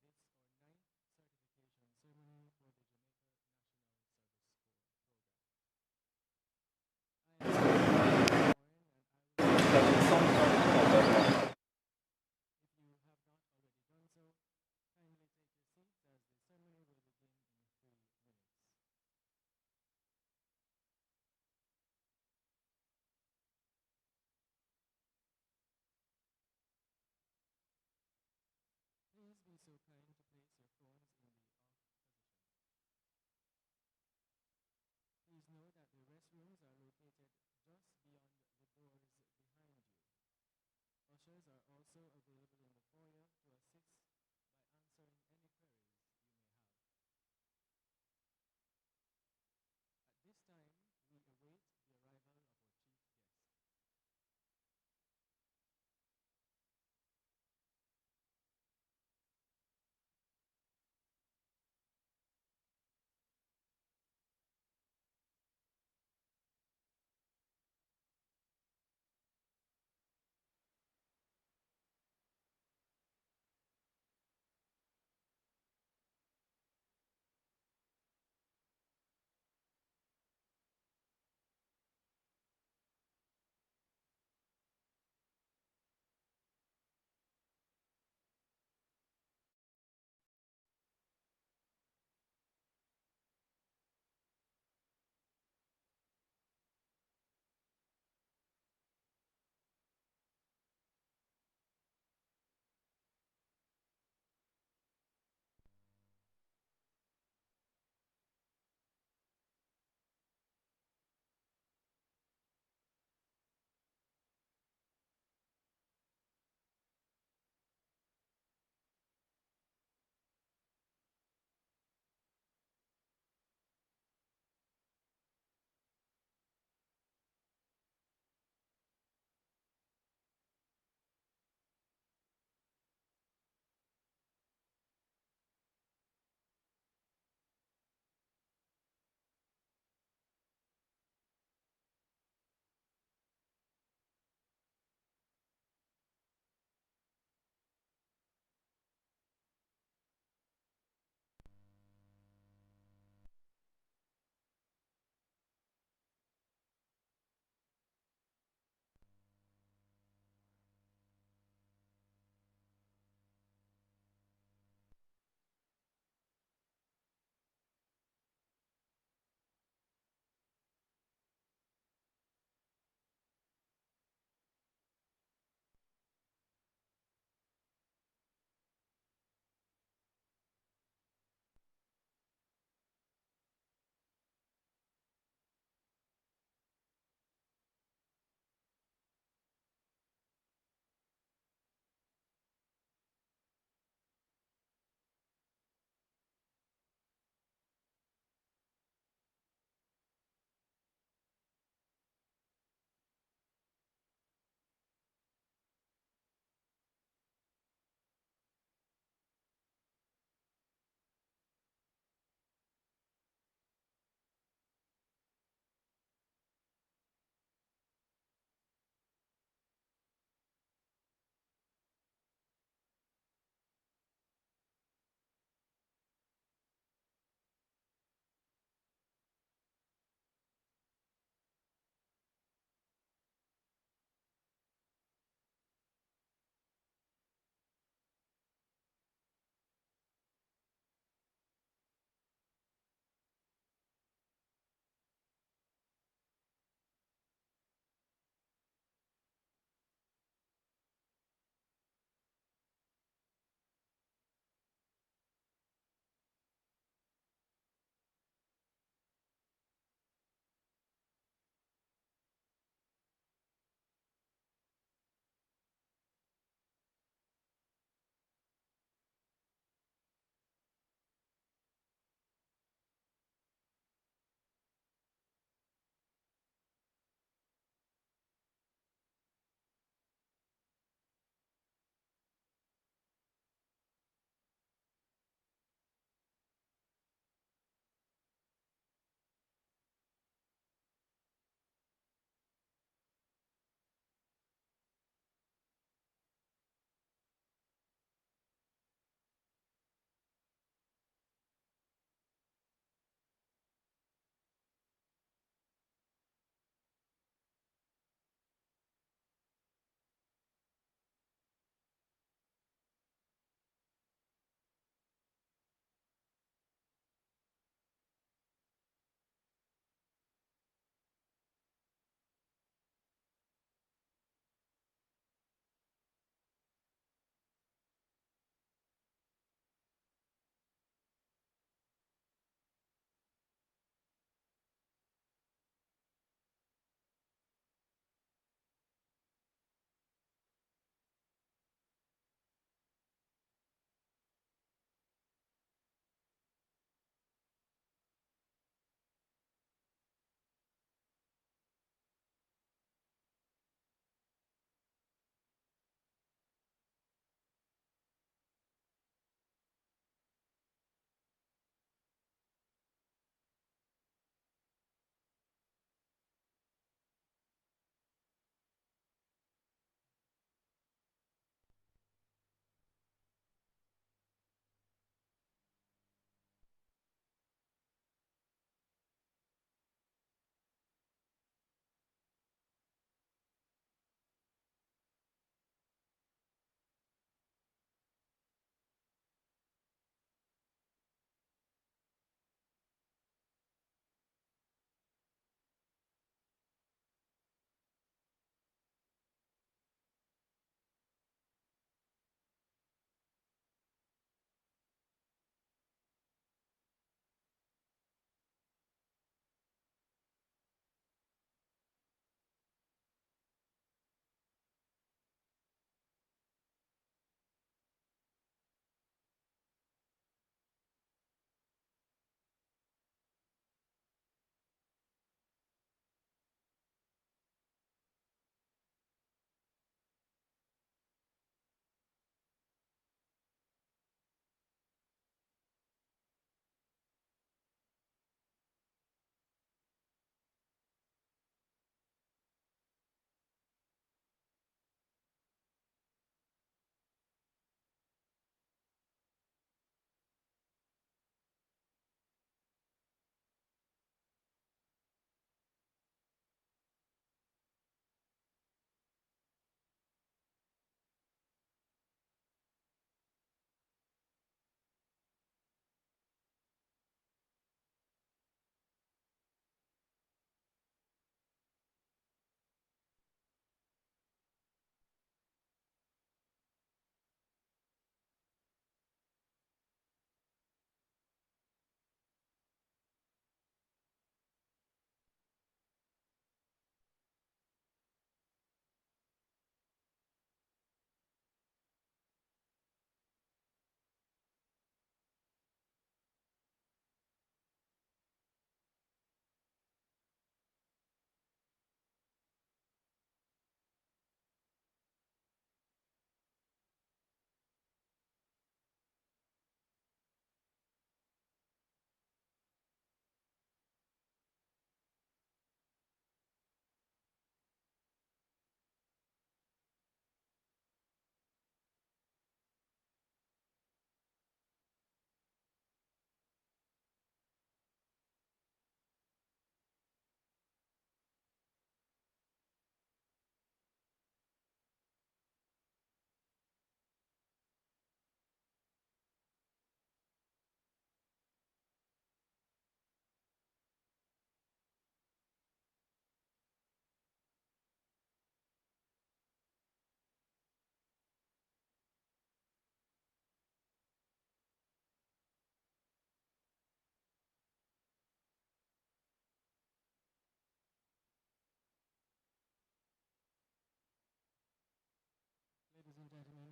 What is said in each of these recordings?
8th or 9th certification ceremony for the Jamaica National Service Corps program. I am Warren and I will if you have not already done so, kindly take your seats as the ceremony will begin in 3 minutes. Please be so kind to place your phones in the off position. Please know that the restrooms are located just beyond the doors behind you. Ushers are also available in the foyer to assist by answering any queries you may have. At this time, we await the arrival of our chief guest.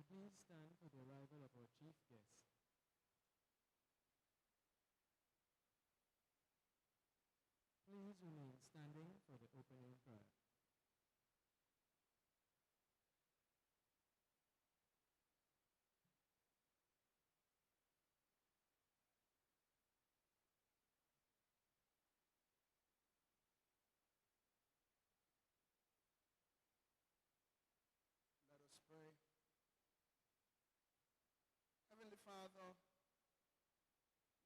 please stand for the arrival of our chief guest? Please remain standing for the opening prayer. Let us pray. Heavenly Father,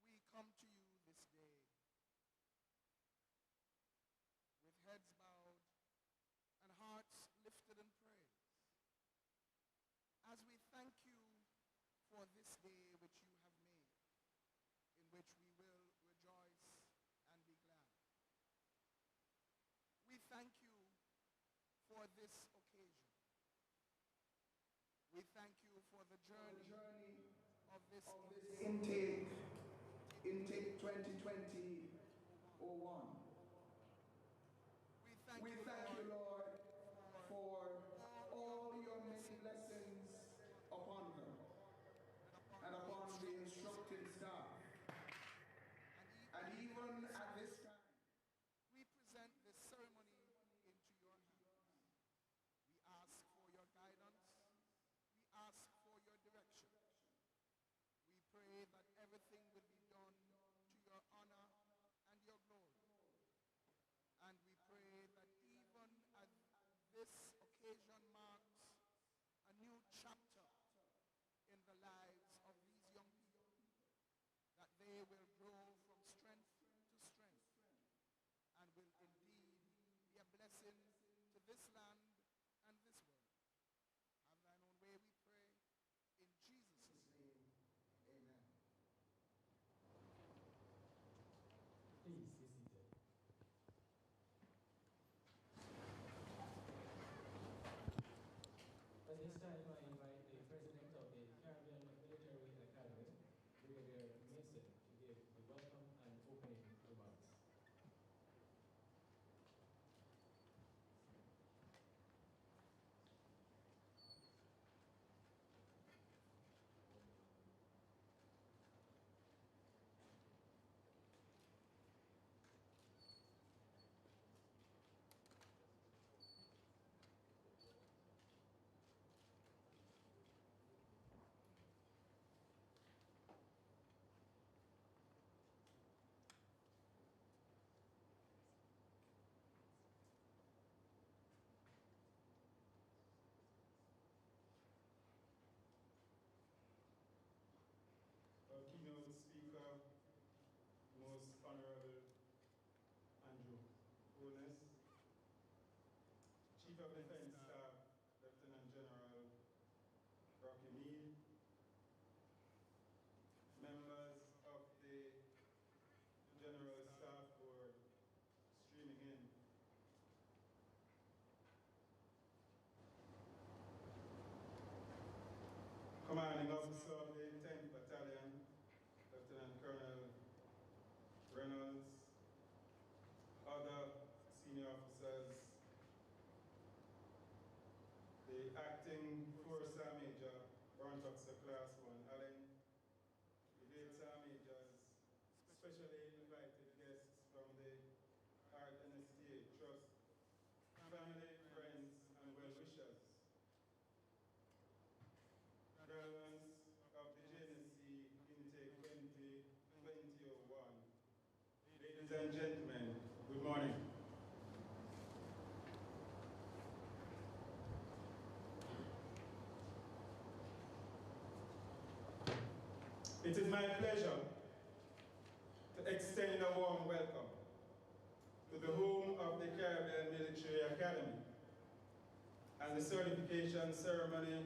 we come to you this day with heads bowed and hearts lifted in praise, as we thank you for this day which you have made, in which we will rejoice and be glad. We thank you for this occasion. We thank you for the journey of this intake 2020-01. We thank you, Lord, for all your many blessings upon them and upon the instructing staff. And even at this time, we present this ceremony into your hands. We ask for your guidance. We ask for your direction. We pray that everything will be done to your honor and your glory. And we pray that even as this occasion marks a new chapter in the lives of these young people, that they will grow from strength to strength and will indeed be a blessing to this land and this world. Have thine own way, we pray. In Jesus' name, amen. Please be seated. At this time, I invite the President of the Caribbean Military Academy, Brigadier Mason, to give the welcome and opening remarks. Our keynote speaker, Most Honorable Andrew Holness, Chief of Defense Staff, Lieutenant General Rocky Mead, members of the General Staff Board streaming in, Commanding Officer of the 10th Battalion, Lieutenant Colonel Reynolds, other senior officers, the Acting Force Sergeant Major, Branch Officer Class 1 Allen, Brigade Sergeant Majors, specially invited guests from the Art NSTA Trust, family, friends, and well-wishers, graduates of the JNSC Intake 2020-01. Ladies and gentlemen, good morning. It is my pleasure to extend a warm welcome to the home of the Caribbean Military Academy and the certification ceremony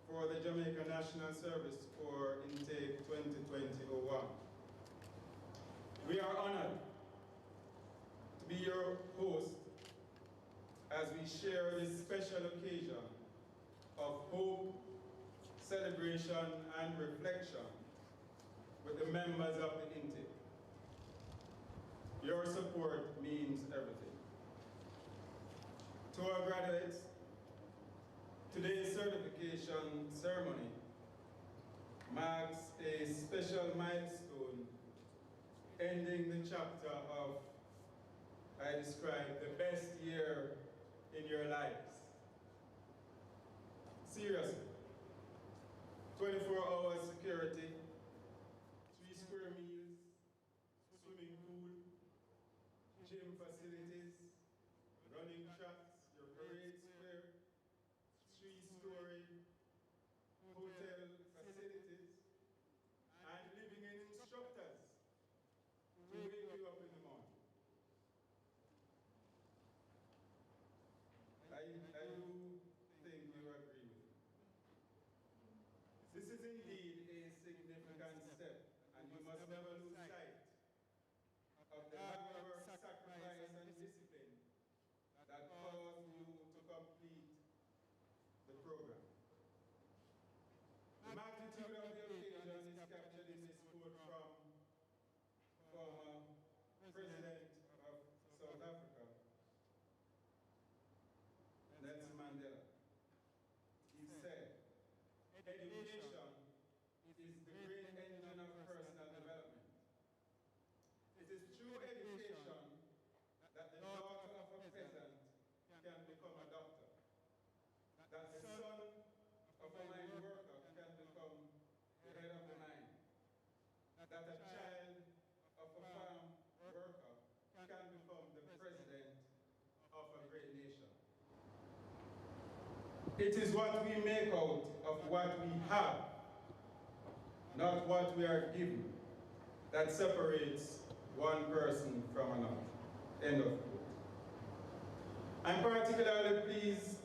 for the Jamaica National Service Corps Intake 2020-01. We are honored to be your host as we share this special occasion of hope, celebration, and reflection with the members of the intake. Your support means everything. To our graduates, Today's certification ceremony marks a special milestone, ending the chapter of, I describe, the best year in your lives. Seriously. 24-hour security, 3 square meals, swimming pool, gym facilities, running tracks, your parade square, 3-story hotel facilities, and living in instructors to wake you up in the morning. I do think you agree with me. This is indeed a significant step, and you must never lose sight of the hard work, sacrifice, and discipline that caused you to complete the program. The magnitude of the occasion is captured in this quote from former President of South Africa, Nelson Mandela. He said, "Education is the great engine of personal development. It is through education that the daughter of a peasant can become a doctor, that the son of a mine worker can become the head of the mine, that a child of a farm worker can become the president of a great nation. It is what we make out of what we have, not what we are given, that separates one person from another." End of quote. I'm particularly pleased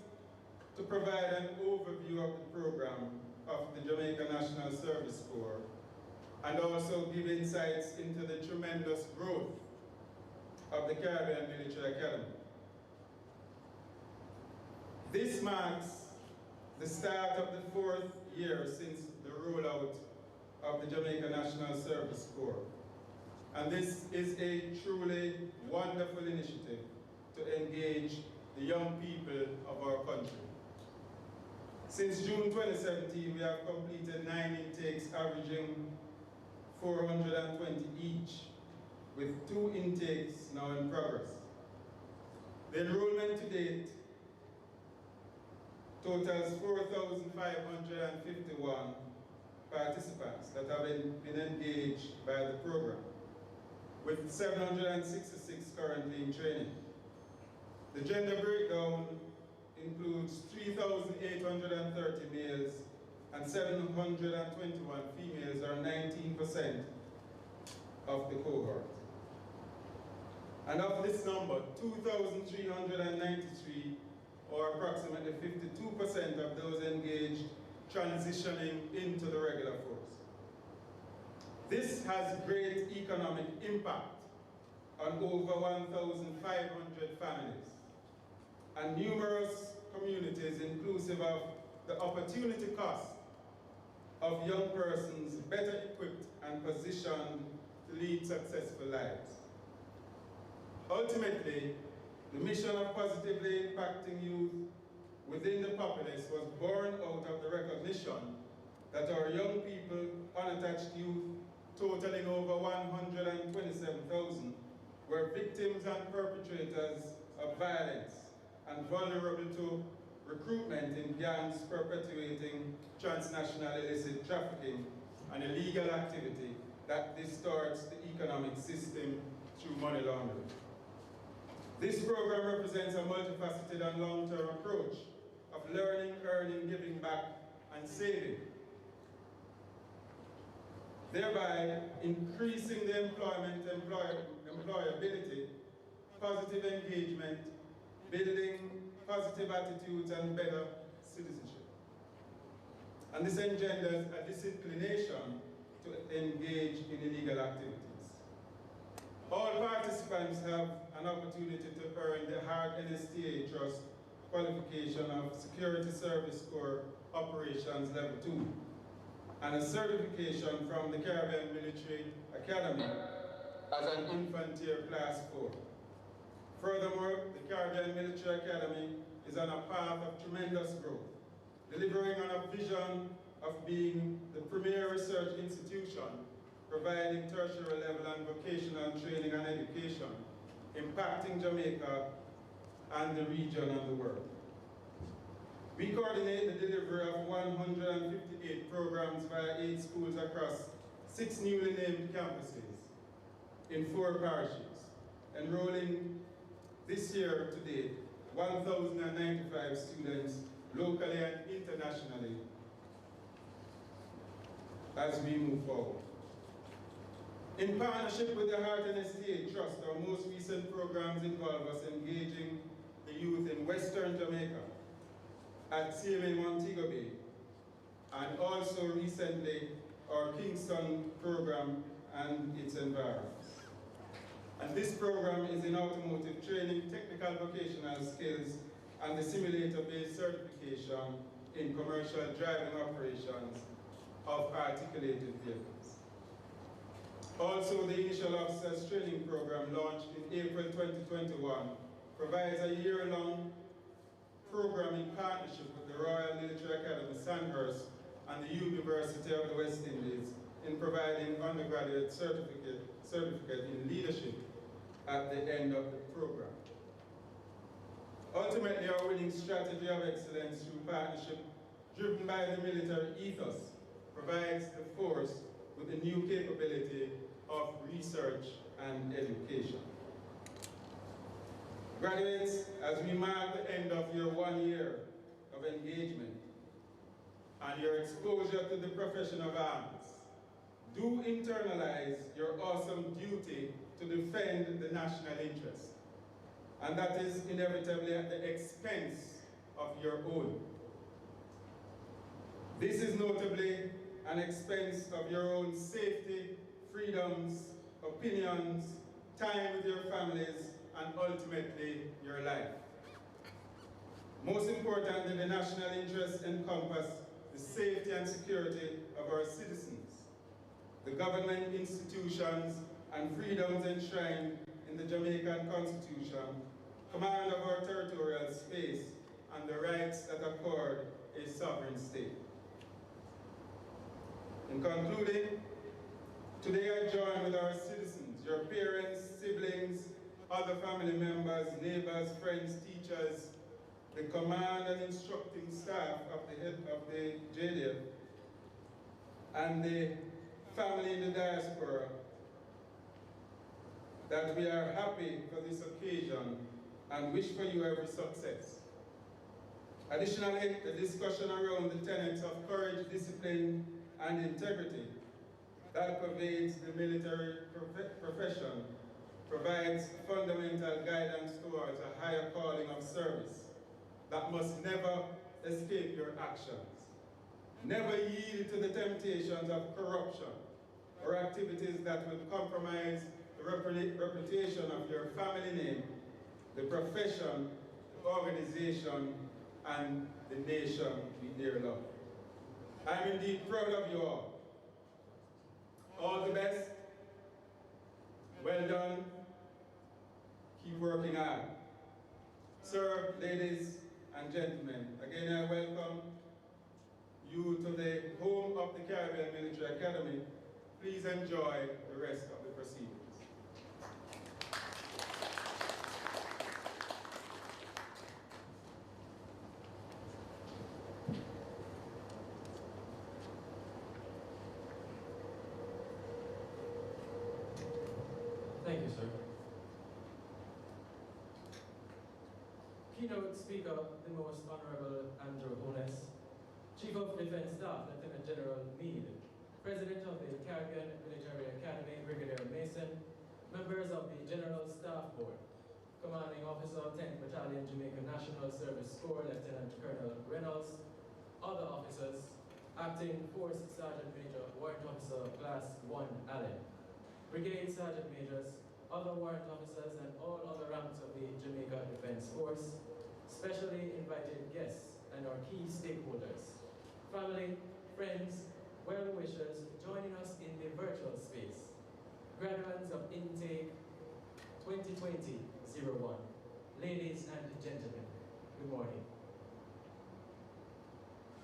to provide an overview of the program of the Jamaica National Service Corps and also give insights into the tremendous growth of the Caribbean Military Academy. This marks the start of the 4th year since the rollout of the Jamaica National Service Corps. And this is a truly wonderful initiative to engage the young people of our country. Since June 2017, we have completed 9 intakes averaging 420 each, with 2 intakes now in progress. The enrollment to date totals 4,551 participants that have been engaged by the program, with 766 currently in training. The gender breakdown includes 3,830 males and 721 females, or 19% of the cohort. And of this number, 2,393, or approximately 52% of those engaged, transitioning into the regular force. This has great economic impact on over 1,500 families and numerous communities, inclusive of the opportunity cost of young persons better equipped and positioned to lead successful lives. Ultimately, the mission of positively impacting youth within the populace was born out of the recognition that our young people, unattached youth, totaling over 127,000, were victims and perpetrators of violence and vulnerable to recruitment in gangs perpetuating transnational illicit trafficking and illegal activity that distorts the economic system through money laundering. This program represents a multifaceted and long-term approach of learning, earning, giving back, and saving, thereby increasing the employability, positive engagement, building positive attitudes, and better citizenship. And this engenders a disinclination to engage in illegal activities. All participants have an opportunity to earn the hard NSTA Trust qualification of Security Service Corps Operations Level 2 and a certification from the Caribbean Military Academy as an Infantier Class 4. Furthermore, the Caribbean Military Academy is on a path of tremendous growth, delivering on a vision of being the premier research institution, providing tertiary level and vocational training and education, impacting Jamaica and the region and the world. We coordinate the delivery of 158 programs via 8 schools across 6 newly named campuses in 4 parishes, enrolling this year to date 1,095 students locally and internationally as we move forward. In partnership with the Heart and STA Trust, our most recent programs involve us engaging the youth in Western Jamaica at CMA Montego Bay, and also recently our Kingston program and its environs. And this program is in automotive training, technical vocational skills, and the simulator-based certification in commercial driving operations of articulated vehicles. Also, the Initial Officers Training Program, launched in April 2021, provides a year-long program in partnership with the Royal Military Academy Sandhurst and the University of the West Indies in providing undergraduate certificate in leadership at the end of the program. Ultimately, our winning strategy of excellence through partnership, driven by the military ethos, provides the force with a new capability of research and education. Graduates, as we mark the end of your 1 year of engagement and your exposure to the profession of arms, do internalize your awesome duty to defend the national interest. And that is inevitably at the expense of your own. This is notably an expense of your own safety, freedoms, opinions, time with your families, and ultimately your life. Most importantly, the national interests encompass the safety and security of our citizens, the government institutions and freedoms enshrined in the Jamaican Constitution, command of our territorial space, and the rights that accord a sovereign state. In concluding, today I join with our citizens, your parents, siblings, other family members, neighbors, friends, teachers, the command and instructing staff of the JDF, and the family in the diaspora, that we are happy for this occasion and wish for you every success. Additionally, the discussion around the tenets of courage, discipline, and integrity that pervades the military profession provides fundamental guidance towards a higher calling of service that must never escape your actions. Never yield to the temptations of corruption or activities that will compromise the reputation of your family name, the profession, the organization, and the nation we dear love. I'm indeed proud of you all. All the best. Well done. Keep working hard. Sir, ladies, and gentlemen, again I welcome you to the home of the Caribbean Military Academy. Please enjoy the rest of the proceedings. Thank you, sir. Keynote Speaker, the Most Honorable Andrew Ones, Chief of Defense Staff, Lieutenant General Meade, President of the Caribbean Military Academy, Brigadier Mason, members of the General Staff Board, Commanding Officer, 10th Battalion, Jamaica National Service Corps, Lieutenant Colonel Reynolds, other officers, Acting Force Sergeant Major, Warrant Officer, Class 1 Allen, Brigade Sergeant Majors, other warrant officers, and all other ranks of the Jamaica Defense Force, specially invited guests, and our key stakeholders, family, friends, well-wishers joining us in the virtual space, graduates of Intake 2020-01, ladies and gentlemen, good morning.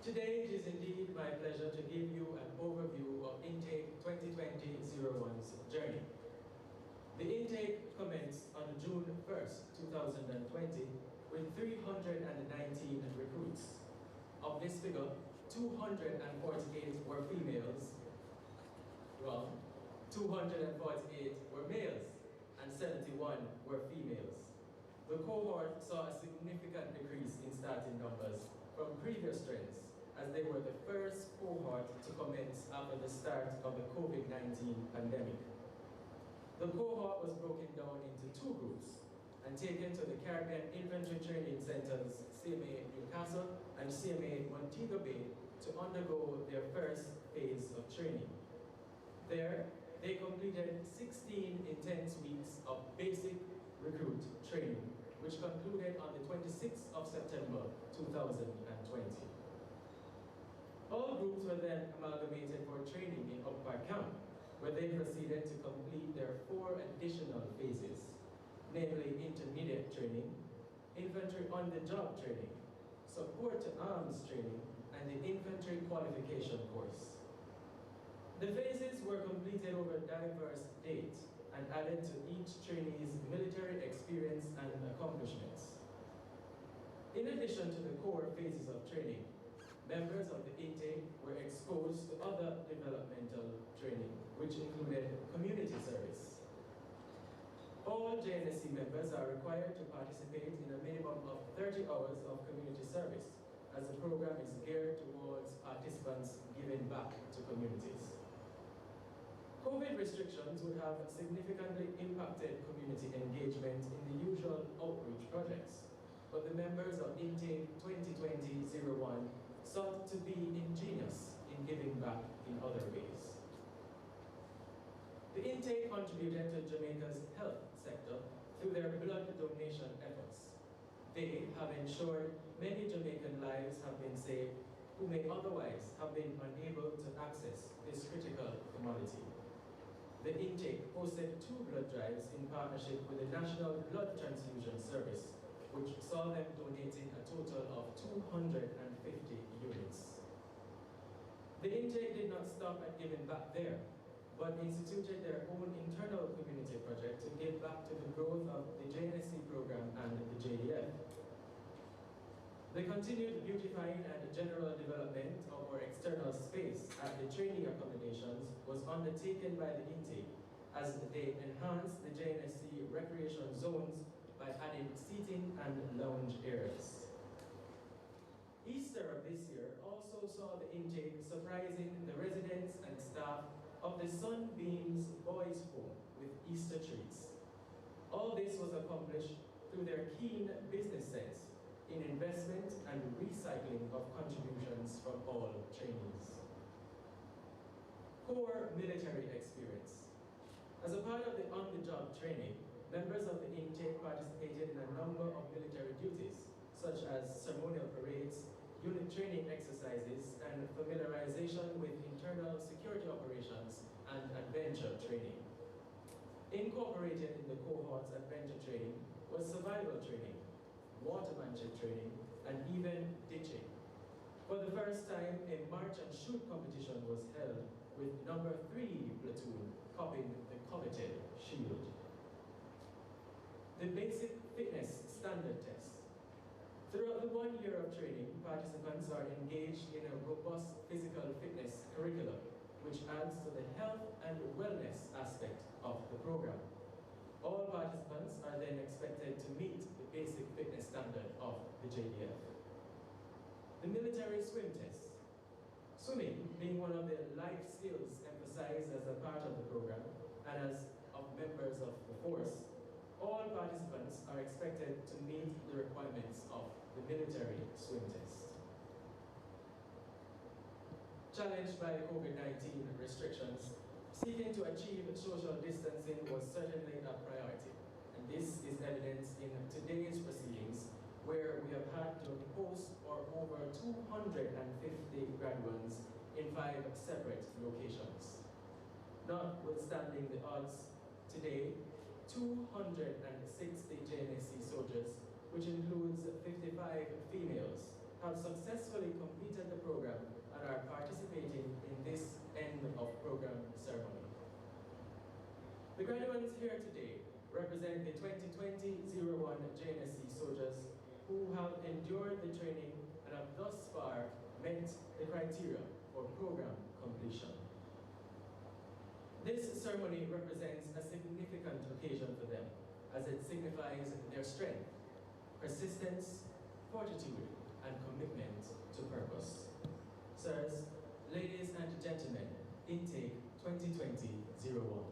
Today it is indeed my pleasure to give you an overview of Intake 2020-01's journey. The intake commenced on June 1st, 2020 with 319 recruits. Of this figure, 248 were females, 248 were males, and 71 were females. The cohort saw a significant decrease in starting numbers from previous trends, as they were the first cohort to commence after the start of the COVID-19 pandemic. The cohort was broken down into two groups and taken to the Caribbean Infantry Training Centers, CMA Newcastle and CMA Montego Bay, to undergo their first phase of training. There, they completed 16 intense weeks of basic recruit training, which concluded on the 26th of September 2020. All groups were then amalgamated for training in Upper Camp, where they proceeded to complete their 4 additional phases, namely intermediate training, infantry on-the-job training, support to arms training, and the infantry qualification course. The phases were completed over diverse dates and added to each trainee's military experience and accomplishments. In addition to the core phases of training, members of the intake were exposed to other developmental training, which included community service. All JNSC members are required to participate in a minimum of 30 hours of community service, as the program is geared towards participants giving back to communities. COVID restrictions would have significantly impacted community engagement in the usual outreach projects, but the members of Intake 2020-01 sought to be ingenious in giving back in other ways. The intake contributed to Jamaica's health sector through their blood donation efforts. They have ensured many Jamaican lives have been saved who may otherwise have been unable to access this critical commodity. The intake hosted 2 blood drives in partnership with the National Blood Transfusion Service, which saw them donating a total of 250 units. The intake did not stop at giving back there, but instituted their own internal community project to give back to the growth of the JNSC program and the JDF. The continued beautifying and general development of our external space at the training accommodations was undertaken by the intake as they enhanced the JNSC recreation zones by adding seating and lounge areas. Easter of this year also saw the intake surprising the residents and staff of the Sunbeams Boys Home with Easter treats. All this was accomplished through their keen business sense in investment and recycling of contributions from all trainees. Core military experience. As a part of the on-the-job training, members of the intake participated in a number of military duties, such as ceremonial parades, unit training exercises, and familiarization with internal security operations and adventure training. Incorporated in the cohort's adventure training was survival training, watermanship training, and even ditching. For the first time, a march and shoot competition was held with number 3 platoon copying the coveted shield. The basic fitness standard test. Throughout the 1 year of training, participants are engaged in a robust physical fitness curriculum, which adds to the health and wellness aspect of the program. All participants are then expected to meet the basic fitness standard of the JDF. The military swim test. Swimming being one of the life skills emphasized as a part of the program and as of members of the force, all participants are expected to meet the requirements of the military swim test. Challenged by COVID-19 restrictions, seeking to achieve social distancing was certainly a priority, and this is evidenced in today's proceedings, where we have had to host for over 250 graduates in 5 separate locations. Notwithstanding the odds, today, 260 JNSC soldiers, which includes 55 females, have successfully completed the program and are participating in this end of program ceremony. The graduates here today represent the 2020-01 JNSC soldiers who have endured the training and have thus far met the criteria for program completion. This ceremony represents a significant occasion for them, as it signifies their strength, persistence, fortitude, and commitment to purpose. Sirs, ladies and gentlemen, intake 2020-01.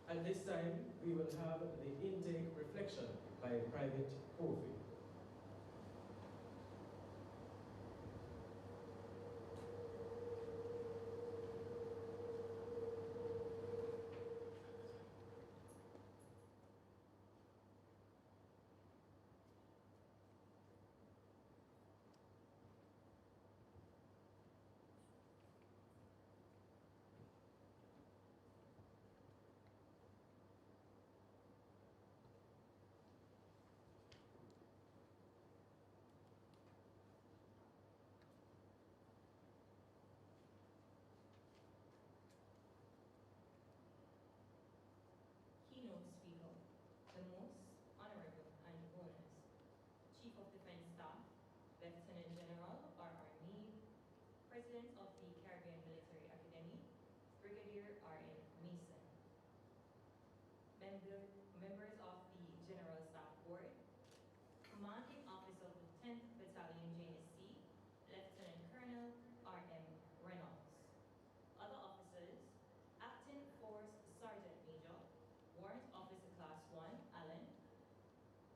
At this time, we will have the intake reflection by Private Kofi. Keynote speaker, the most honorable and honest Chief of Defense Staff, Lieutenant General R.R. Meade, President of the Caribbean Military Academy, Brigadier R.N. Mason, members of the General Staff Board, Commanding Officer of the 10th Battalion JNSC, Lieutenant Colonel R.M. Reynolds, other officers, Acting Force Sergeant Major, Warrant Officer Class 1, Allen,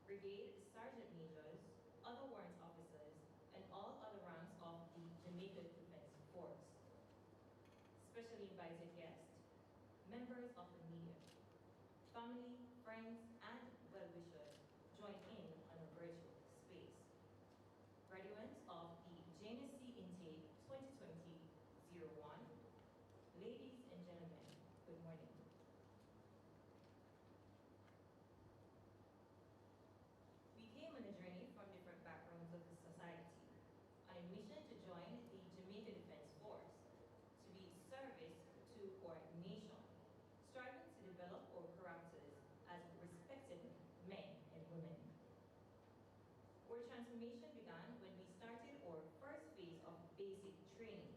Brigade Sergeant Majors, other warrant officers, and all other ranks of the Jamaica Defense Force. Specially invited guests, members of the media, family, friends, and well-wishers join in on a virtual space. Graduates of the JNSC Intake 2020-01, ladies and gentlemen, good morning. We came on a journey from different backgrounds of the society, on a mission to join the Jamaica Defense Force, to be service to our nation, striving to develop our characters as respected men and women. Our transformation began when we started our first phase of basic training,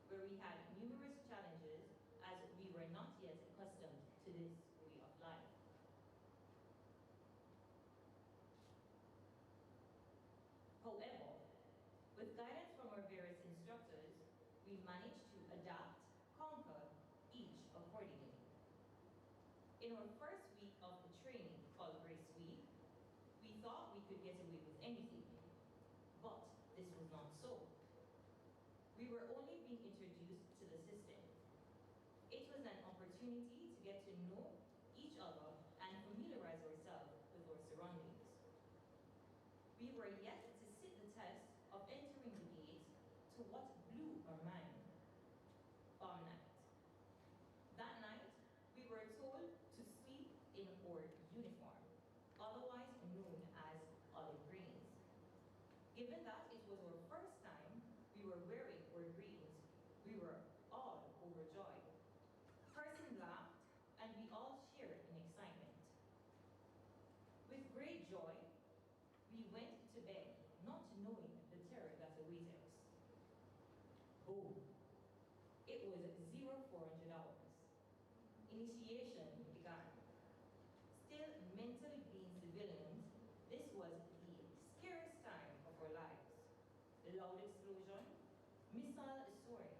where we had numerous challenges as we were not yet accustomed to this way of life. However, with guidance from our various instructors, we managed to adapt, conquer each accordingly. In our first week of the training, called Grace Week, we thought we could get away with anything, but this was not so. We were only being introduced to the system. It was an opportunity to get to know each other and familiarize ourselves with our surroundings. We were yet to sit the test of entering the gate to what blew our mind: bomb night. That night, we were told to sleep in our uniform, otherwise known as olive greens. Given that it was our first time we were wearing our greens, we were all overjoyed. Person laughed, and we all shared in excitement. With great joy, we went to bed, not knowing the terror that awaited us. Boom. It was 0400 hours. Initiation began. Still mentally being civilians, this was the scariest time of our lives. Loud explosion, missile soaring,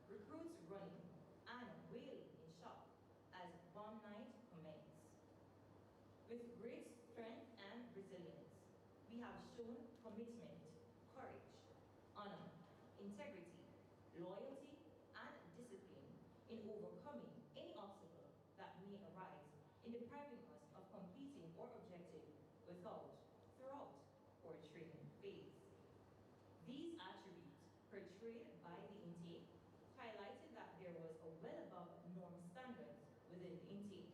recruits running, and wailing in shock as bomb night commenced. With great strength and resilience, we have shown commitment, courage, honor, integrity, loyalty, and discipline in overcoming any obstacle that may arise in depriving us of completing our objective throughout our training phase. These attributes portrayed by the intake highlighted that there was a well above norm standards within the intake.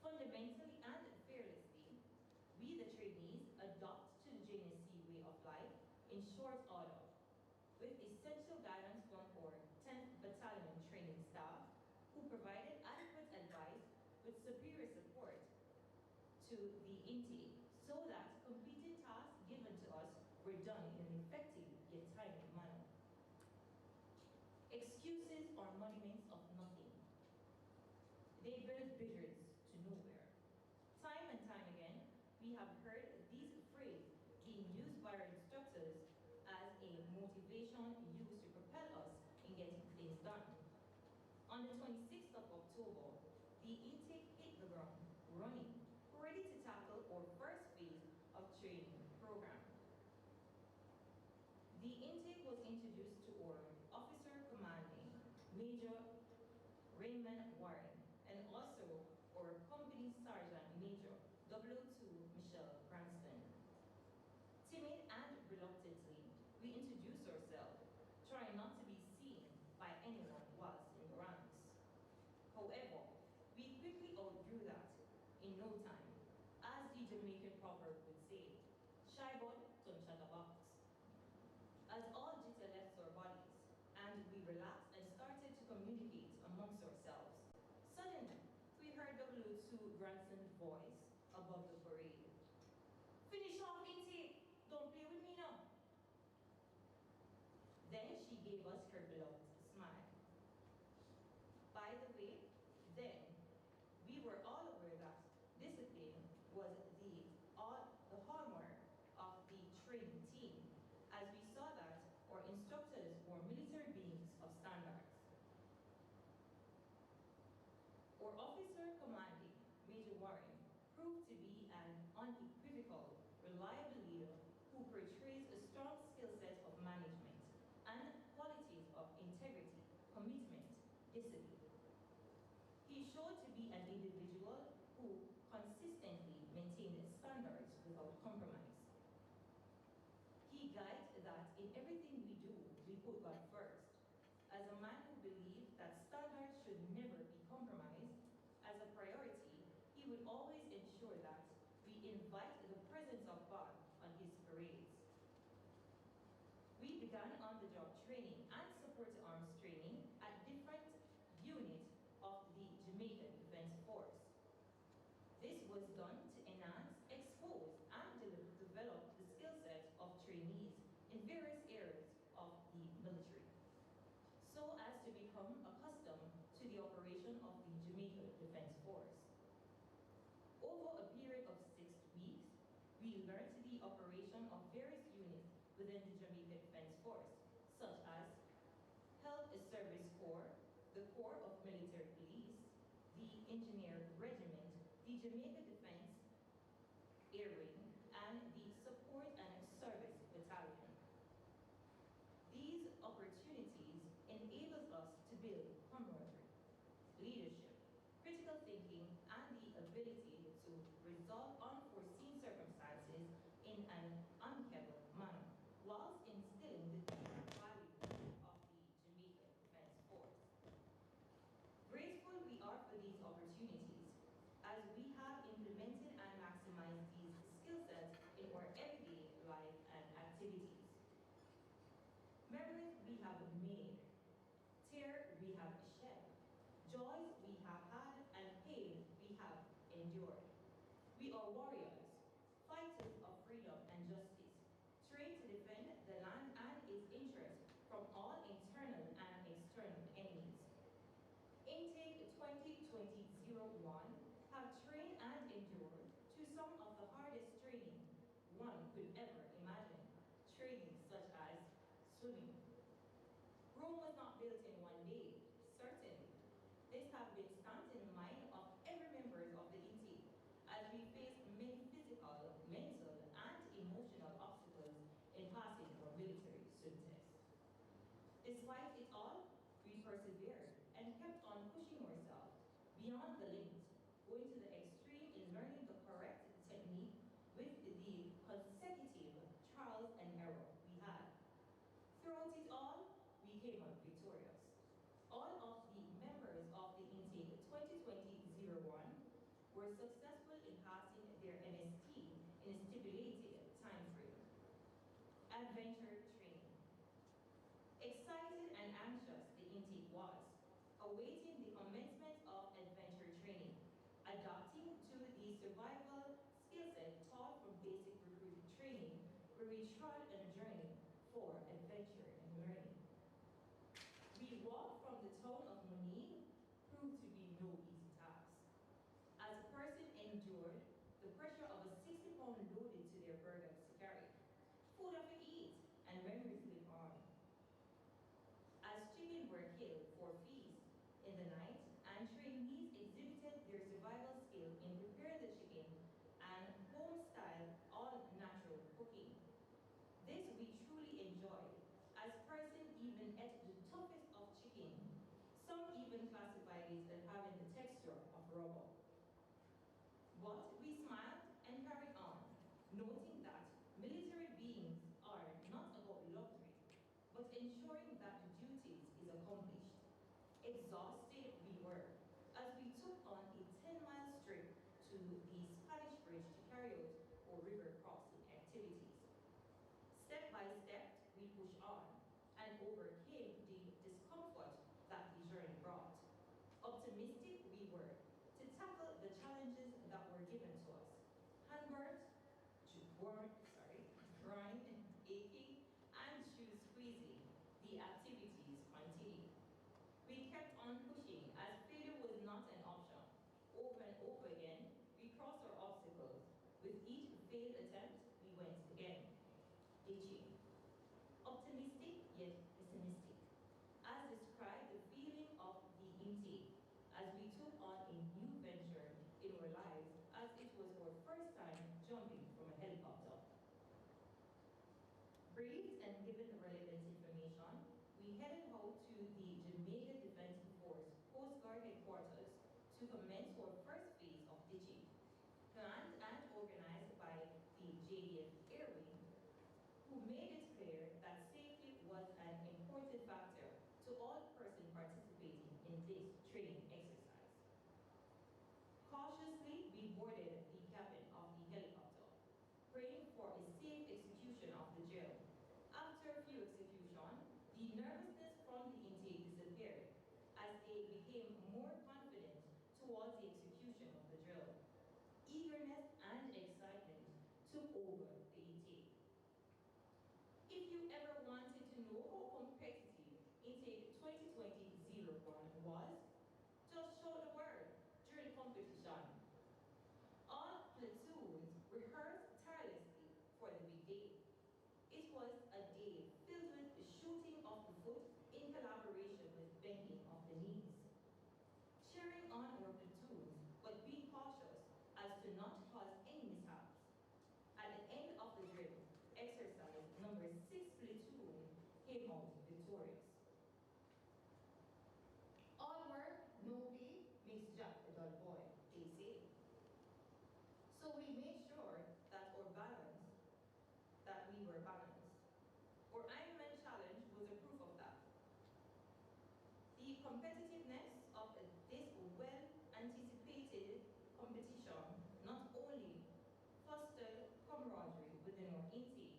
Fundamentally, in short order, with essential guidance from our 10th Battalion training staff, who provided adequate advice with superior support to the intake, so that completed tasks given to us were done in an effective yet timely manner. Excuses are monuments of nothing. They build bridges to nowhere. Time and time again, we have heard these phrases being used by our instructors as a motivation used to propel us in getting things done. On the 26th of October, the intake hit the ground running, ready to tackle our first phase of training program. The intake was introduced to our officer commanding, Major Raymond Warren, and also our company sergeant major, 002 Michelle Cranston. Timid and reluctantly, we introduced ourselves, trying not to be seen by anyone whilst in the ranks. However, we quickly outgrew that in no time. As the Jamaican proverb would say, shy boy don't shut a box. As all jitter left our bodies, and we relaxed and started to communicate amongst ourselves, suddenly we heard 002 Granson's voice above the parade. Finish off intake, don't play with me now. Then she gave us her beloved smile. By the way, then we were all aware that discipline was the hallmark of the training team, as we saw that our instructors were military beings of standards. Our officer commanding, Major Warren, proved to be an unequivocal, reliable leader who portrays a strong skill set of management and qualities of integrity, commitment, discipline. He showed to be an individual who consistently maintained standards without compromise. He guided that in everything we do, we put God first. As a man who believed that standards should never be compromised, as a priority, he would always ensure that we invite the presence of God on his parades. We began on-the-job training and support arms training at different units of the Jamaica Defense Force. This was done to enhance, expose, and develop the skill set of trainees in various areas of the military, so as to become accustomed to the operation of the Jamaica Defense Force. Over a period of 6 weeks, we learned the operation of various units within the Jamaica Defense Force, such as Health Service Corps, the Corps of Military Police, the Engineer Regiment, the Jamaica Defense Air Wing, and the Support and Service Battalion. These opportunities enables us to build camaraderie, leadership, critical thinking, and the ability to resolve unforeseen circumstances in an amicable manner, whilst instilling the value of the Jamaica Defense Force. Grateful we are for these opportunities, as we have implemented and maximized these skill sets in our everyday life and activities. Memories we have made, tears we have shed, joys we have had, and pain we have endured. We are warriors, fighters of freedom and justice, trained to defend the land and its interests from all internal and external enemies. Intake 2020-01 have trained and endured to some of the hardest training one could ever imagine, training such as swimming. Rome was not built in one day, certainly. This has been stamped in the mind of every member of the intake, as we face many physical, mental, and emotional obstacles in passing our military swim test. Despite it all, we persevered and kept on pushing ourselves beyond the limit, going to the extreme in learning the correct technique with the consecutive trials and error we had. Throughout it all, we came out victorious. All of the members of the intake 2020-01 were successful in passing their MST in a stipulated time frame. Adventure Excited and anxious the intake was, awaiting the commencement of adventure training, adapting to the survival skill set taught from basic recruiting training, where we trod on a journey for adventure and learning. We walked from the town of Munich proved to be no easy task. As a person endured the pressure of a 60-pound loaded to their burdens to carry, food of to eat, and memories live on. As chicken were killed for feast in the night, and trainees exhibited their survival skill in preparing the chicken and home-style, all-natural cooking. This we truly enjoyed, as person even ate the toughest of chicken. Some even classified it as having the texture of rubber. But we smiled and carried on, noting that military beings are not about luxury, but ensuring that the duties is accomplished. Exhausted we were, as we took on a 10-mile trip to the Spanish Bridge to carry out our river crossing activities. Step by step, we pushed on and overcame the discomfort that the journey brought. Optimistic we were to tackle the challenges that were given to us. Handburns, grind, aching, and shoe squeezing, the activities continued. We kept on pushing as failure was not an option. Over and over again, we crossed our obstacles. With each failed attempt, we went again. Ditching. Optimistic yet pessimistic. As described the feeling of the intake, as we took on a new venture in our lives, as it was our first time jumping from a helicopter. Briefed and given the relevant information, we headed out to the Jamaica Defense Force Coast Guard headquarters to commence our first phase of ditching, planned and organized by the JDF Air Wing, who made it clear that safety was an important factor to all persons participating in this training exercise. Cautiously, we boarded the cabin of the helicopter, praying for a safe execution of the drill. After a few executions, the nervousness from the intake disappeared as they became more confident towards the execution of the drill. Eagerness and excitement took over the intake. If you ever wanted to know how competitive intake 2020-01 was, just show the word during the competition. All platoons rehearsed tirelessly for the big day. It was a day filled with the shooting of the foot in collaboration with bending of the knees. Cheering on our platoons, but being cautious as to not cause any mishaps. At the end of the drill, exercise number 6 platoon came out victorious. All work, no play, makes Jack a dull boy, they say. So we made sure that we were balanced. Our Ironman challenge was a proof of that. The competitiveness of this well-anticipated competition not only fostered camaraderie within our intake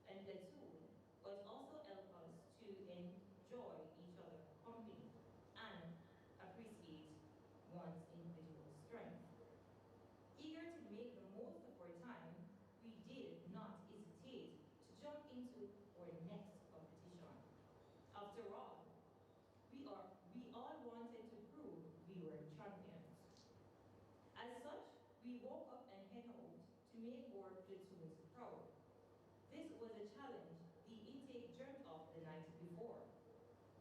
and platoon, but also helped us to enjoy each other's company and appreciate one's individual strength. Eager to make the most of our time, we did not hesitate to jump into our next competition. After all, we all wanted to prove we were champions. As such, we woke up and head out to make our platoons proud. This was a challenge the intake dreamt of the night before.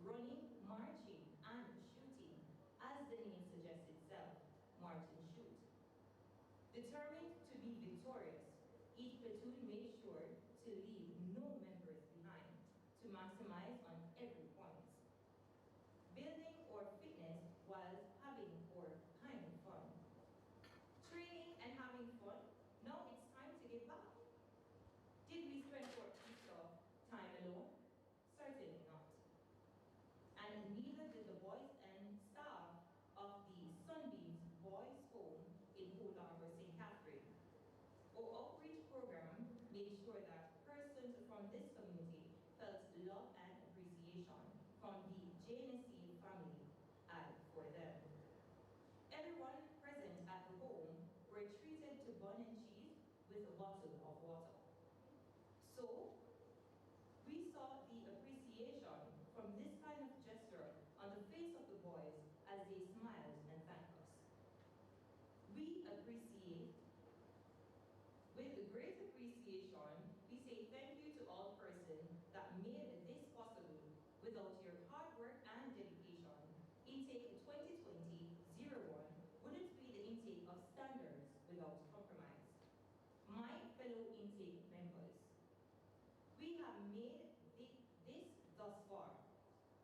Running, marching, and shooting, as the name suggests itself, march and shoot. Determined to be victorious, each platoon made sure to leave no members behind to maximize on every point. Building our fitness while having our kind of fun. Training and having fun, now it's time to give back. Did we spend our extra time alone? Certainly not. And neither did the boys and staff of the Sunbeams Boys Home in Port Harbor, St. Catherine. Our outreach program made sure that persons from this community felt loved and appreciated.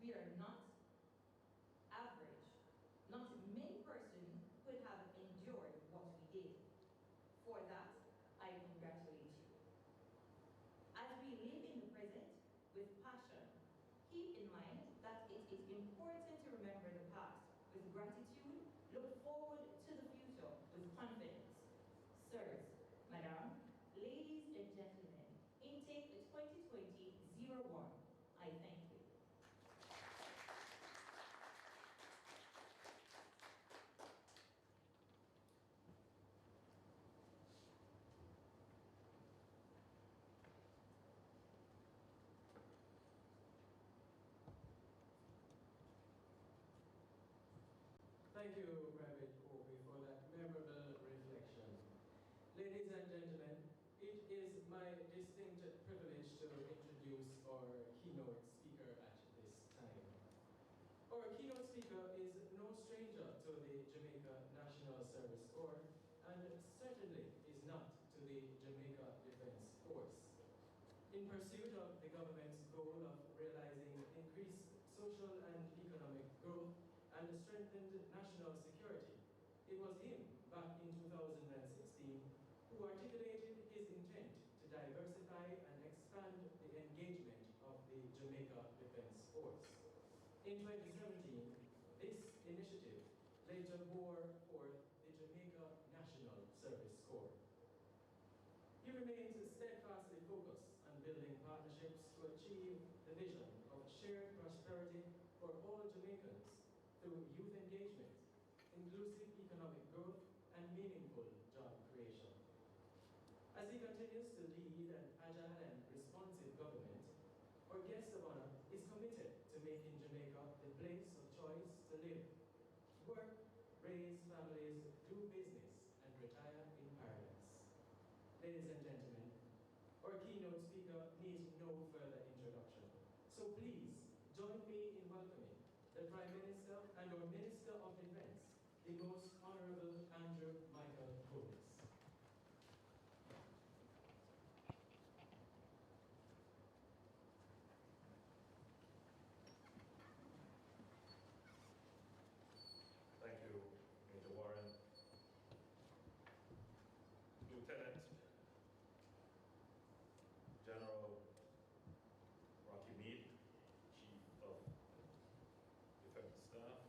We are not average. Not many persons could have endured what we did. For that, I congratulate you. As we live in the present with passion, keep in mind that it is important to remember the past with gratitude, look forward to the future with confidence. Sirs, Madam, ladies and gentlemen, intake 2020-01, I thank you. Thank you, Private Kobe, for that memorable reflection. Ladies and gentlemen, it is my distinct privilege to introduce our keynote speaker at this time. Our keynote speaker is no stranger to the Jamaica National Service Corps and certainly is not to the Jamaica Defense Force. In pursuit of the government's goal of realizing increased social and economic growth and strengthened national security, it was him, back in 2016, who articulated his intent to diversify and expand the engagement of the Jamaica Defense Force. In 2017, this initiative later bore forth the Jamaica National Service Corps. He remains steadfastly focused on building partnerships to achieve the vision of shared prosperity for all Jamaicans through youth engagement, inclusive economic growth, and meaningful job creation. As he continues to lead an agile and responsive government, our guest of honor is committed to making Jamaica the place of choice to live, work, raise families, do business, and retire in paradise. Ladies and gentlemen, our keynote speaker needs no further introduction. So please join me in welcoming the Prime Minister and our Minister of Defense, the Most Honorable Andrew Michael Holmes. Thank you, Major Warren. Lieutenant General Rocky Meade, Chief of Defense Staff,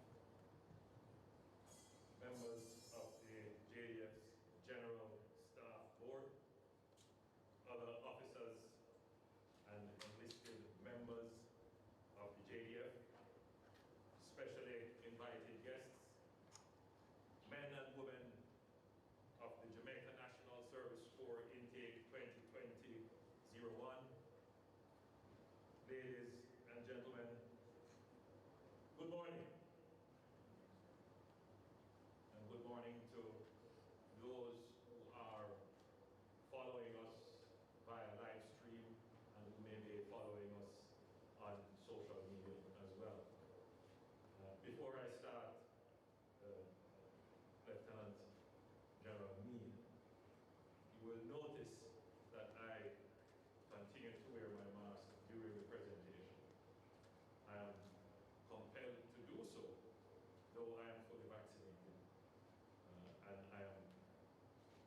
members of the JDF's General Staff Board, other officers and enlisted members of the JDF, specially invited guests, men and women of the Jamaica National Service Corps Intake 2020-01, ladies and gentlemen, good morning. And good morning to those who are following us via live stream and who may be following us on social media as well. Before I start, Lieutenant General Meade, you will notice that I continue to wear my mask during the presentation. I am compelled to do so, though I am fully vaccinated, and I am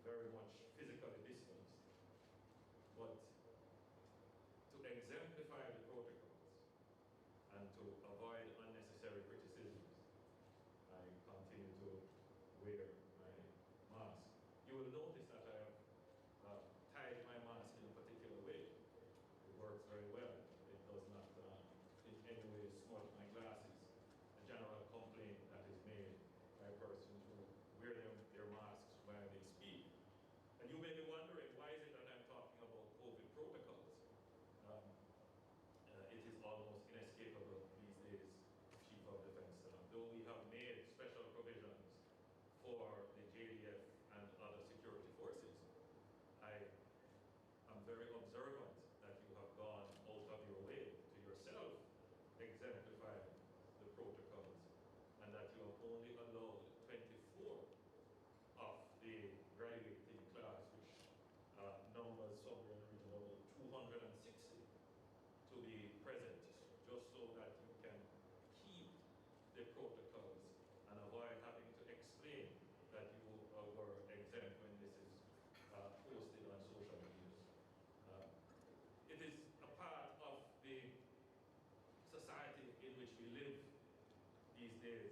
very much physically distanced. But to exemplify the protocols and to avoid unnecessary criticisms, I continue to wear my mask. You will notice that I have tied my mask in a particular way. It works very well. It does not in any way smudge my glasses. A general complaint that is made by persons who wear their masks while they speak. And you may be wondering, why is it that I'm talking about COVID protocols? It is almost inescapable these days, Chief of Defense Staff. Though we have made special provisions for the JDF and other security forces, these days,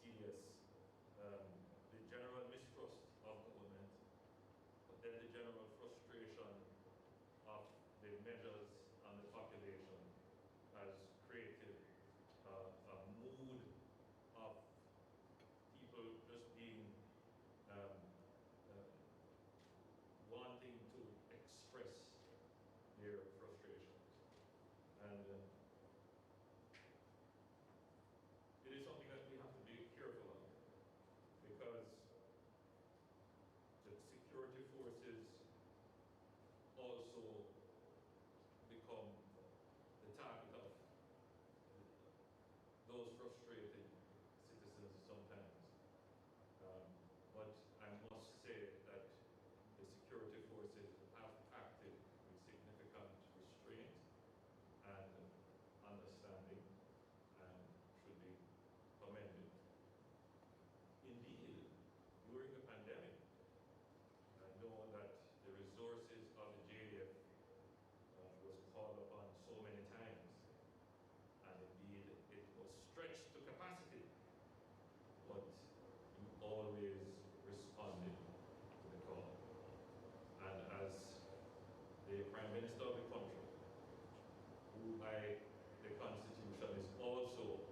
serious, the general mistrust of government, but then the general frustration of the measures on the population has created a mood of people just being wanting to express their frustrations. And it is something that we have to be careful of, because the security forces also become the target of those frustrated citizens sometimes. But I must say that the security forces have acted with significant restraint and understanding and should be commended. Indeed, during the pandemic, I know that the resources of the JDF was called upon so many times, and indeed it was stretched to capacity, but you always responded to the call. And as the Prime Minister of the country, who by the Constitution is also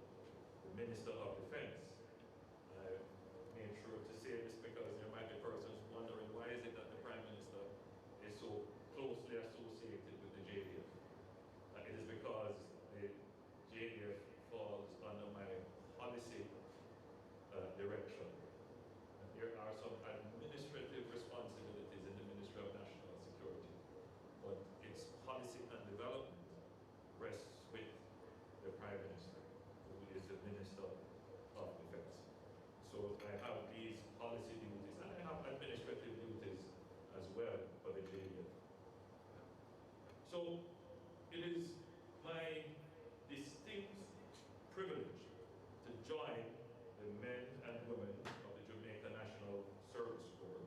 the Minister of Defense, I made sure to say this because there might be persons wondering why is it that the Prime Minister is so closely associated with the JDF. It is because the JDF falls under my policy direction. There are some administrative responsibilities in the Ministry of National Security, but its policy and development rests with the Prime Minister, who is the Minister of Defense. So I have these policy duties, and I have administrative duties as well for the JDF. So it is my distinct privilege to join the men and women of the Jamaica National Service Corps,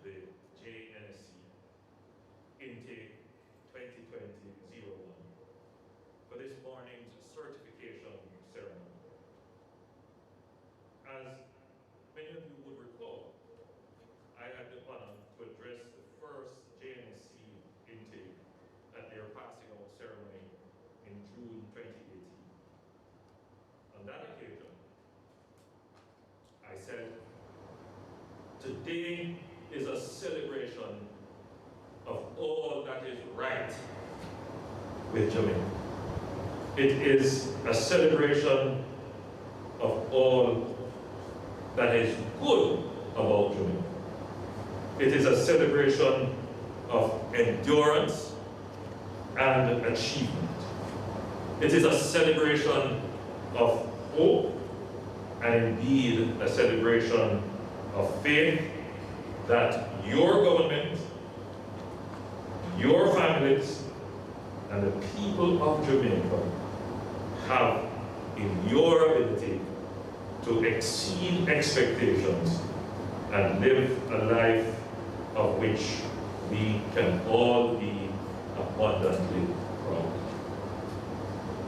the JNSC, intake 2020-01, for this morning's certification ceremony. As many of you would recall, I had the honor to address the first JNSC intake at their passing out ceremony in June 2018. On that occasion, I said, today is a celebration of all that is right with Jamaica. It is a celebration of all that is good about Jamaica. It is a celebration of endurance and achievement. It is a celebration of hope and indeed a celebration of faith that your government, your families, and the people of Jamaica have in your ability to exceed expectations and live a life of which we can all be abundantly proud.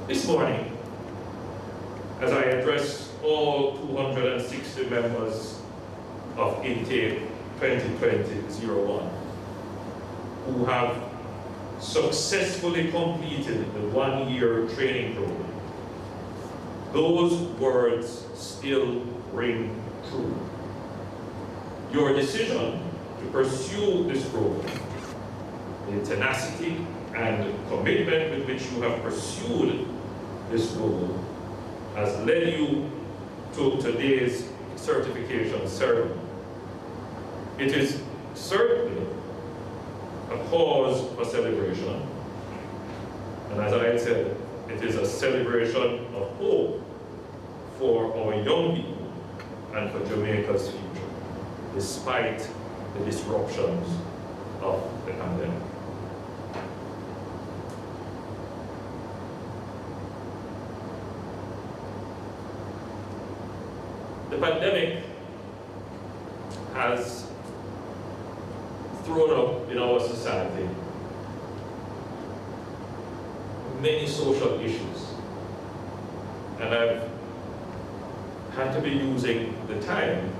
This morning, as I address all 260 members of intake 2020-01 who have successfully completed the one-year training program, those words still ring true. Your decision to pursue this program, the tenacity and commitment with which you have pursued this goal, has led you to today's certification ceremony. It is certainly a cause for celebration, and as I said, it is a celebration of hope for our young people and for Jamaica's future, despite the disruptions of the pandemic. The pandemic has thrown up in our society many social issues, and I've had to be using the time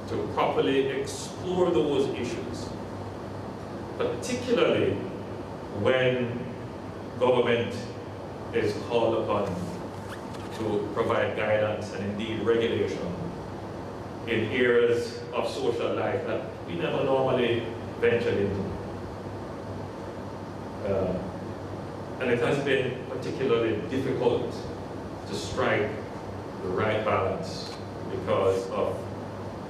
to properly explore those issues, particularly when government is called upon to provide guidance and indeed regulation in areas of social life that we never normally ventured into. And it has been particularly difficult to strike the right balance because of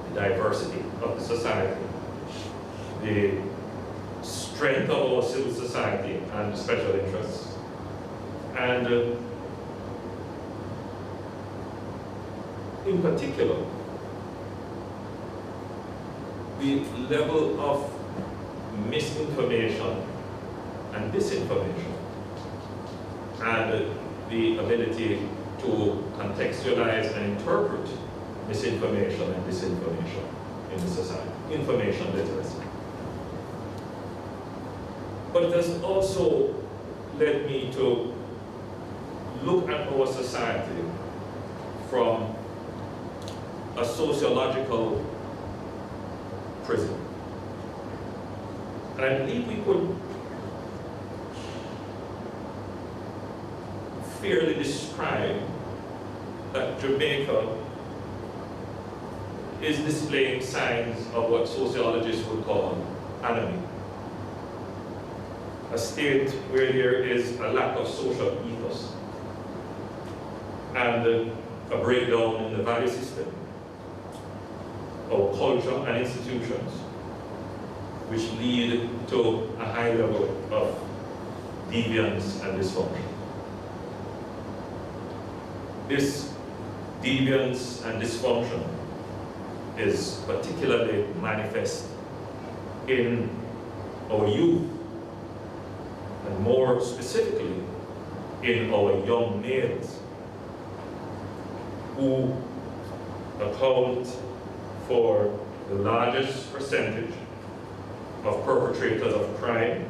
the diversity of the society, the strength of our civil society and special interests, and in particular, the level of misinformation and disinformation, and the ability to contextualize and interpret misinformation and disinformation in the society, information literacy. But it has also led me to look at our society from a sociological prism. And I believe we could fairly describe that Jamaica is displaying signs of what sociologists would call anomie. A state where there is a lack of social ethos and a breakdown in the value system, our culture and institutions, which lead to a high level of deviance and dysfunction. This deviance and dysfunction is particularly manifest in our youth, and more specifically in our young males, who account for the largest percentage of perpetrators of crime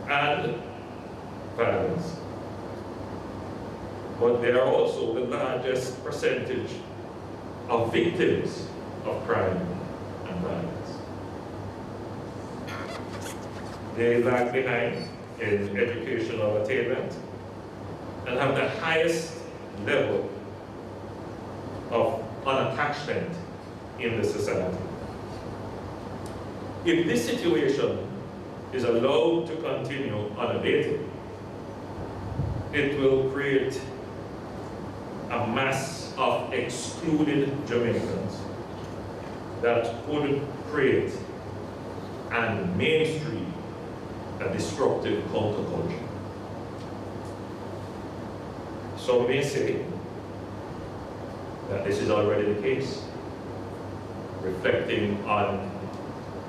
and violence. But they are also the largest percentage of victims of crime and violence. They lag behind in educational attainment and have the highest level of unattachment in the society. If this situation is allowed to continue unabated, it will create a mass of excluded Jamaicans that could create and mainstream a destructive counterculture. Some may say that this is already the case, reflecting on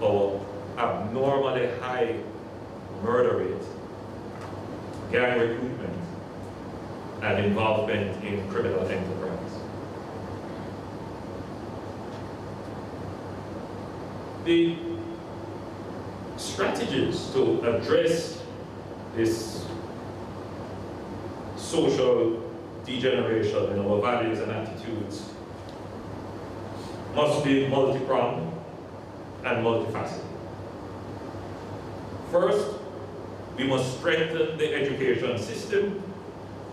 our abnormally high murder rate, gang recruitment, and involvement in criminal enterprise. The strategies to address this social degeneration in our values and attitudes must be multi-pronged and multifaceted. First, we must strengthen the education system,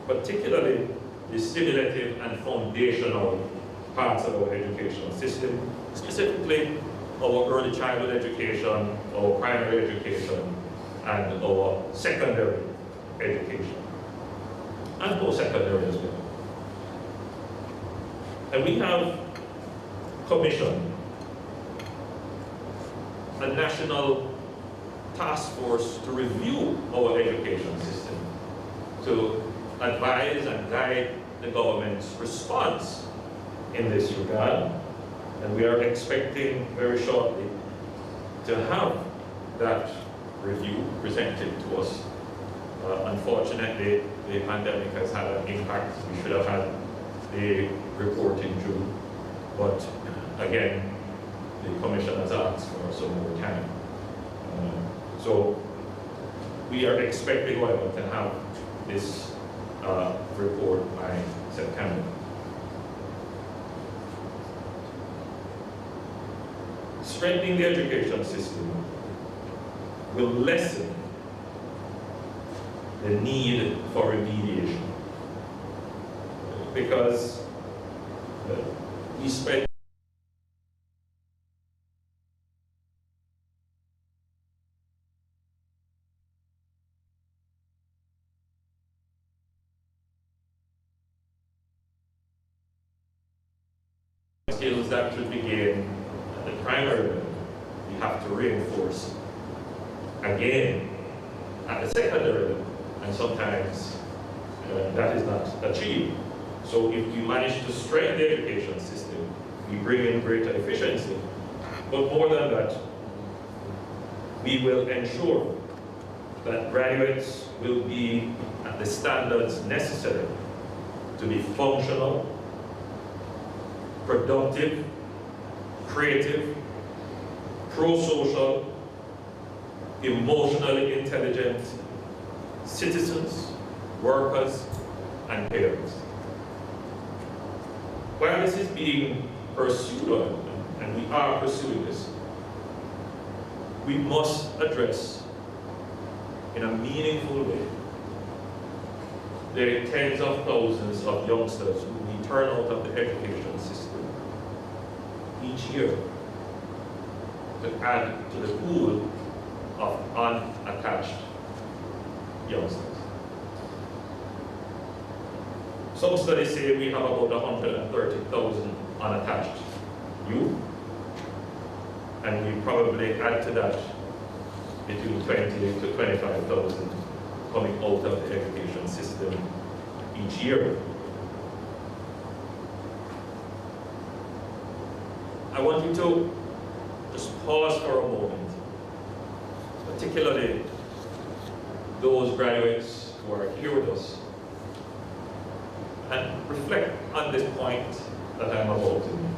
particularly the stimulative and foundational parts of our educational system, specifically our early childhood education, our primary education, and our secondary education, and post-secondary as well. And we have commissioned a national task force to review our education system, to advise and guide the government's response in this regard. And we are expecting very shortly to have that review presented to us. Unfortunately, the pandemic has had an impact. We should have had the report in June, but again, the Commission has asked for some more time. So we are expecting, however, to have this report by September. Strengthening the education system will lessen the need for remediation, because we spend skills that should be gained at the primary level, we have to reinforce again at the secondary level, and sometimes that is not achieved. So if we manage to strengthen the education system, we bring in greater efficiency, but more than that, we will ensure that graduates will be at the standards necessary to be functional, productive, creative, pro-social, emotionally intelligent citizens, workers, and parents. While this is being pursued, and we are pursuing this, we must address in a meaningful way the tens of thousands of youngsters who we turn out of the education system each year to add to the pool of unattached youngsters. Some studies say we have about 130,000 unattached youth, and we probably add to that between 20 to 25,000 coming out of the education system each year. I want you to just pause for a moment, particularly those graduates who are here with us, and reflect on this point that I'm about to make.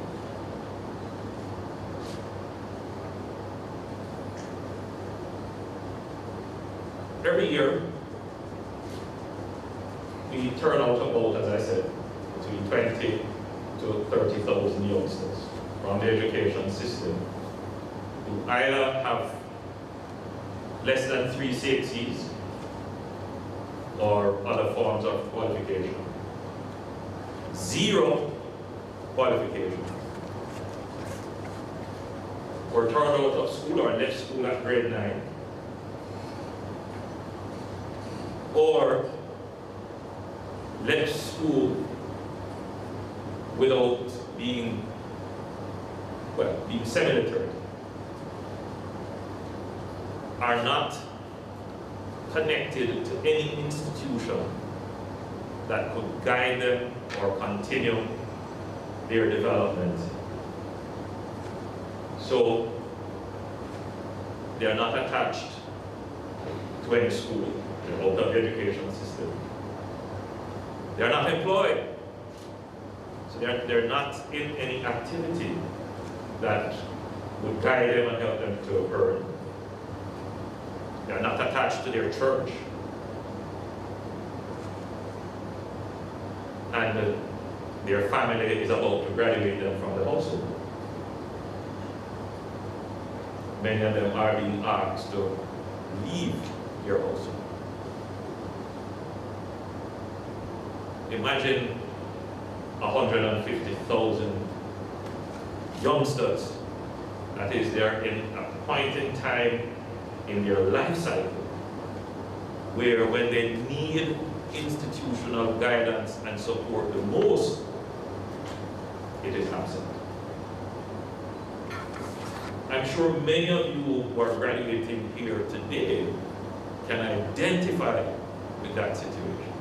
Every year, we turn out about, as I said, between 20 to 30,000 youngsters from the education system who either have less than 3 CXCs or other forms of qualification, 0 qualification, or turned out of school or left school at grade 9, or left school without being semi-literate, are not connected to any institution that could guide them or continue their development. So they are not attached to any school. They're out of the education system. They're not employed. So they're not in any activity that would guide them and help them to earn. They're not attached to their church. And their family is about to graduate them from the household. Many of them are being asked to leave their household. Imagine 150,000 youngsters, that is, they're in a point in time in their life cycle where when they need institutional guidance and support the most, it is absent. I'm sure many of you who are graduating here today can identify with that situation.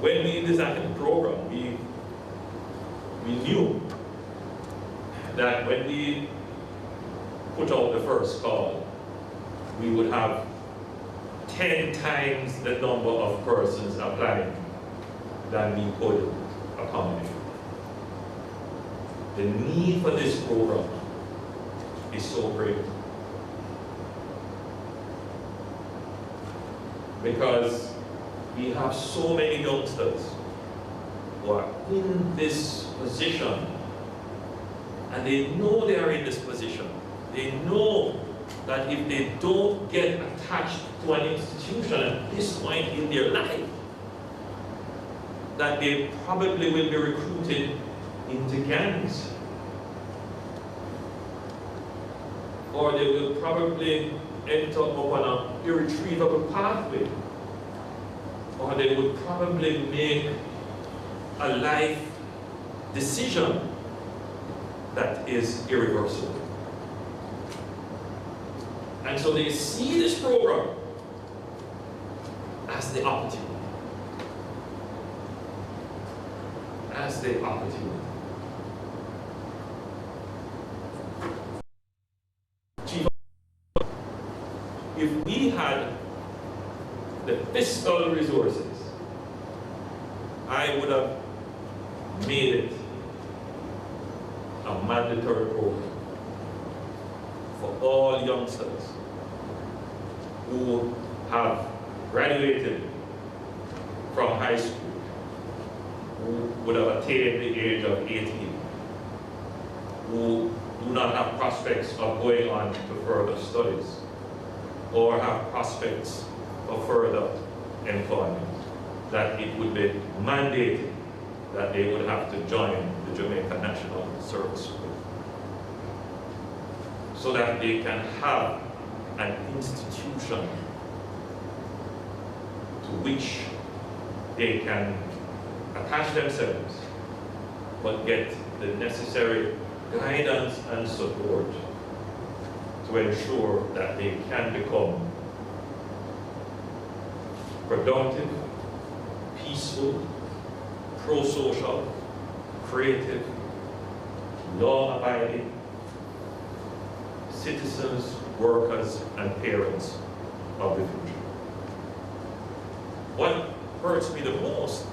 When we designed the program, we knew that when we put out the first call, we would have 10 times the number of persons applying than we could accommodate. The need for this program is so great. because we have so many youngsters who are in this position, and they know they are in this position. They know that if they don't get attached to an institution at this point in their life, that they probably will be recruited into gangs. Or they will probably enter upon an irretrievable pathway. Or they would probably make a life decision that is irreversible. And so they see this program as the opportunity. As the opportunity. Chief, if we had the fiscal resources, I would have made it a mandatory program for all youngsters who have graduated from high school, who would have attained the age of 18, who do not have prospects of going on to further studies, or have prospects of further employment, that it would be mandated that they would have to join the Jamaica National Service Corps, so that they can have an institution to which they can attach themselves, but get the necessary guidance and support to ensure that they can become productive, peaceful, pro-social, creative, law-abiding citizens, workers, and parents of the future. What hurts me the most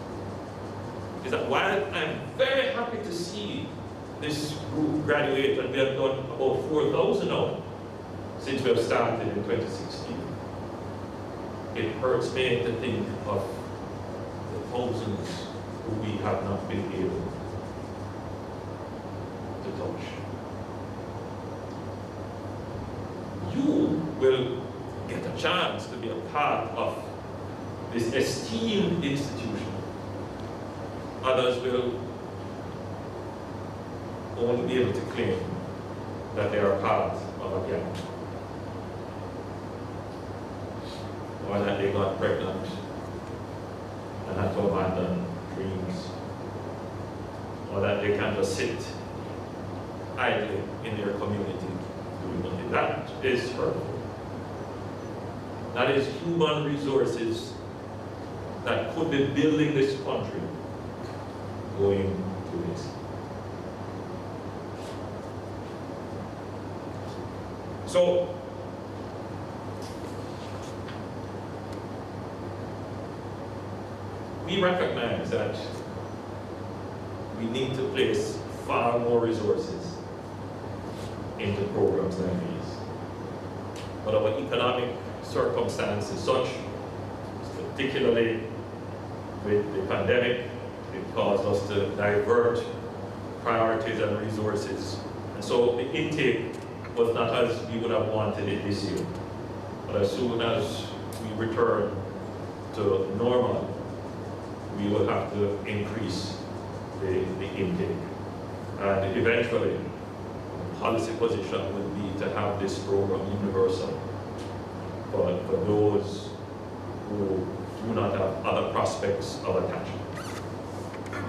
is that while I'm very happy to see this group graduate, and we have done about 4,000 now since we have started in 2016, it hurts me to think of the thousands who we have not been able to touch. You will get a chance to be a part of this esteemed institution. Others will only be able to claim that they are part of a gang, or that they got pregnant and had to abandon dreams, or that they can just sit idly in their community doing nothing. That is hurtful. That is human resources that could be building this country going to waste. So, we recognize that we need to place far more resources into programs like these. But our economic circumstances, such particularly with the pandemic, it caused us to divert priorities and resources. And so the intake was not as we would have wanted it this year. But as soon as we return to normal, we will have to increase the intake. And eventually, the policy position would be to have this program universal for those who do not have other prospects of attachment.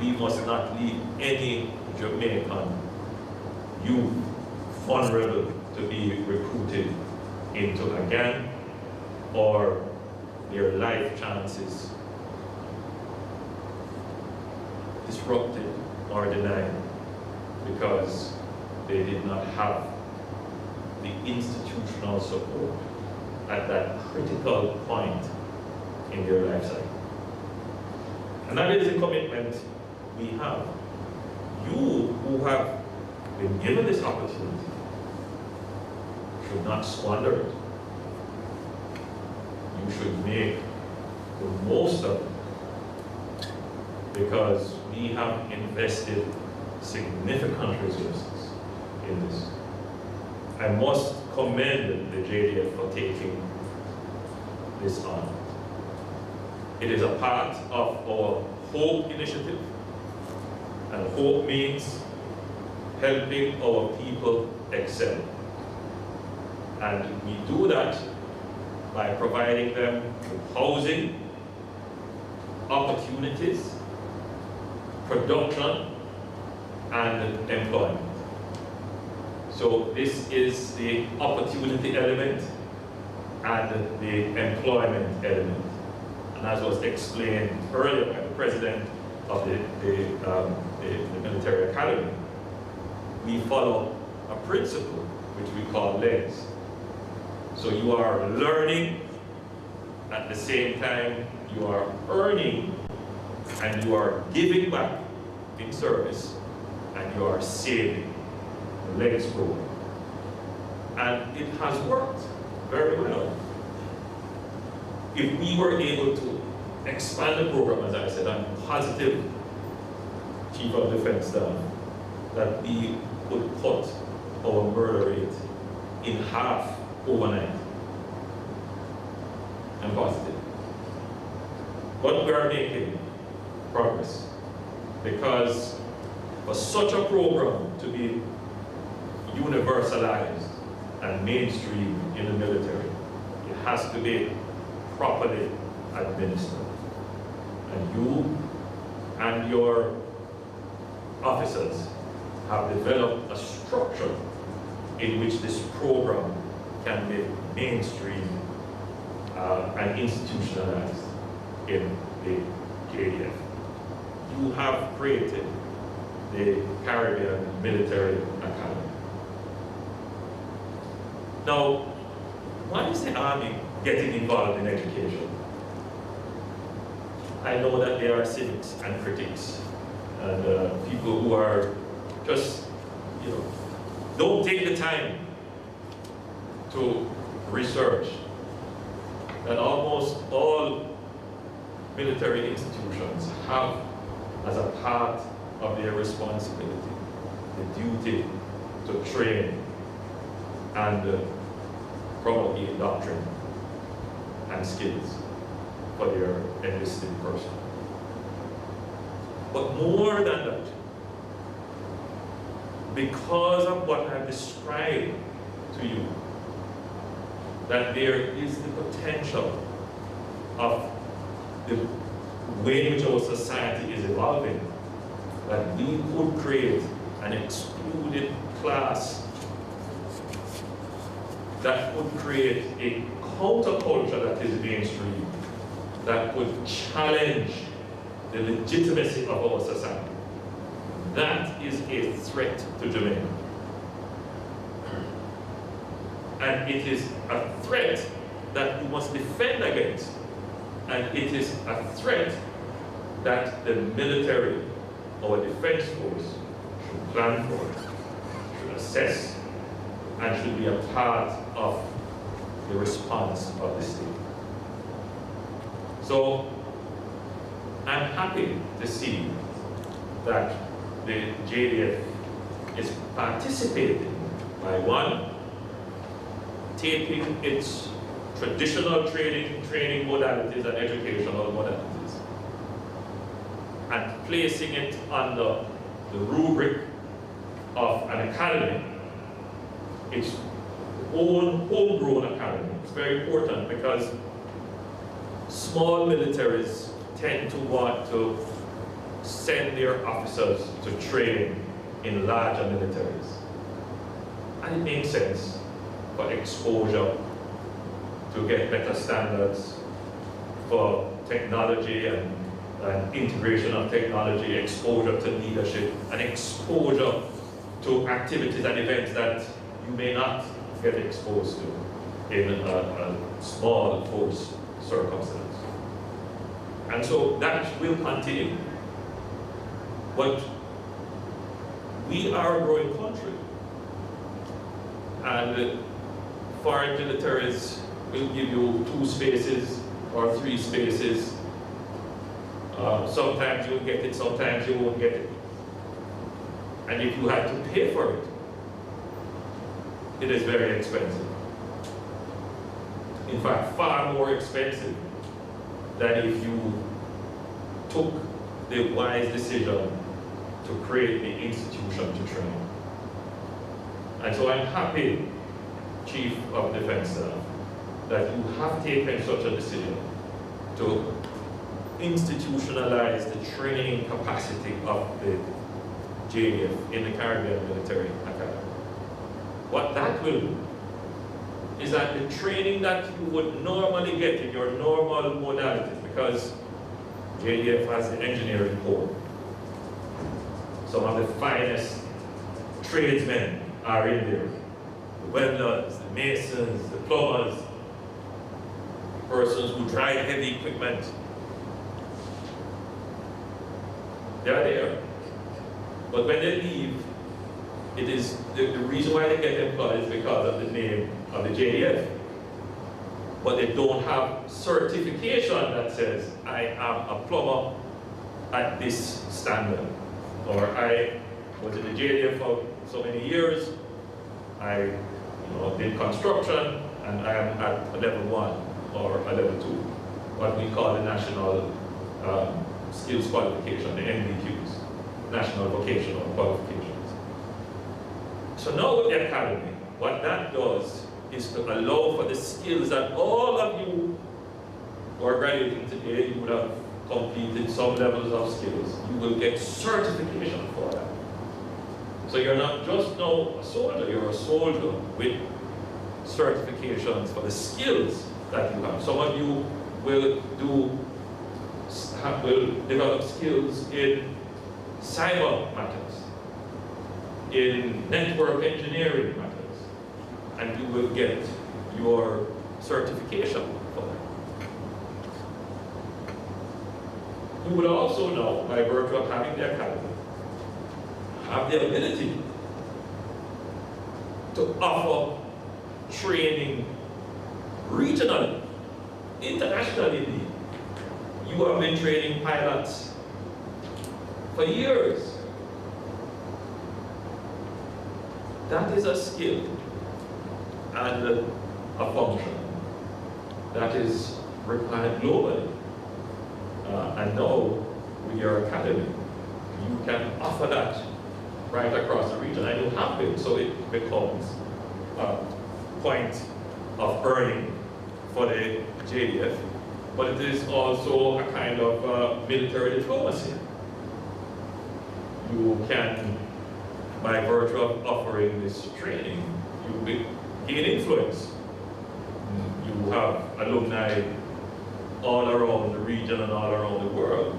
We must not leave any Jamaican youth vulnerable to be recruited into a gang or their life chances disrupted or denied because they did not have the institutional support at that critical point in their life cycle. And that is a commitment we have. You who have been given this opportunity should not squander it. You should make to most of them because we have invested significant resources in this. I must commend the JDF for taking this on. It is a part of our HOPE initiative, and HOPE means helping our people excel. And we do that by providing them with housing, opportunities, production, and employment. So this is the opportunity element and the employment element. And as was explained earlier by the president of the military academy, we follow a principle which we call LEGS. So you are learning, at the same time you are earning, and you are giving back in service, and you are saving. The LEGS program. And it has worked very well. If we were able to expand the program, as I said, I'm positive, Chief of Defense Staff, that we would cut our murder rate in half overnight. I'm positive. But we are making progress because for such a program to be universalized and mainstream in the military, it has to be properly administered. And you and your officers have developed a structure in which this program can be mainstream and institutionalized in the JDF. You have created the Caribbean Military Academy. Now, why is the Army getting involved in education? I know that there are cynics and critics and people who are just, don't take the time to research that almost all military institutions have as a part of their responsibility the duty to train and promulgate doctrine and skills for their enlisted person. But more than that, because of what I've described to you, that there is the potential of the way in which our society is evolving, that we could create an excluded class that would create a counterculture that is mainstream, that would challenge the legitimacy of our society. That is a threat to Jamaica. And it is a threat that we must defend against. And it is a threat that the military, our defense force, should plan for, should assess, and should be a part of the response of the state. So, I'm happy to see that the JDF is participating by one, taking its traditional training modalities and educational modalities and placing it under the rubric of an academy, its own homegrown academy. It's very important because small militaries tend to want to send their officers to train in larger militaries. And it makes sense for exposure, to get better standards, for technology and integration of technology, exposure to leadership, and exposure to activities and events that you may not get exposed to in a small force circumstance. And so that will continue. But we are a growing country, and foreign militaries will give you 2 spaces or 3 spaces. Sometimes you'll get it, sometimes you won't get it. And if you had to pay for it, it is very expensive. In fact, far more expensive than if you took the wise decision to create the institution to train. And so I'm happy, Chief of Defense Staff, that you have taken such a decision to institutionalize the training capacity of the JDF in the Caribbean Military Academy. What that will do is that the training that you would normally get in your normal modalities, because JDF has the engineering corps, some of the finest tradesmen are in there. The welders, the masons, the plumbers, persons who drive heavy equipment. They are there. But when they leave, it is the reason why they get employed is because of the name of the JDF. But they don't have certification that says, I am a plumber at this standard. Or I was in the JDF for so many years, I did construction, and I am at a level 1 or a level 2, what we call the National Skills Qualification, the NVQs, National Vocational Qualifications. So now with the Academy, what that does is to allow for the skills that all of you who are graduating today, you would have completed some levels of skills. You will get certification for that. So you're not just now a soldier, you're a soldier with certifications for the skills that you have. Some of you will develop skills in cyber matters, in network engineering matters, and you will get your certification for that. You will also now, by virtue of having the academy, have the ability to offer training regionally, internationally indeed. You have been training pilots for years. That is a skill and a function that is required globally. And now, with your academy, you can offer that right across the region. And you have been, so it becomes a point of earning for the JDF, but it is also a kind of military diplomacy. You can, by virtue of offering this training, you gain influence. You have alumni all around the region and all around the world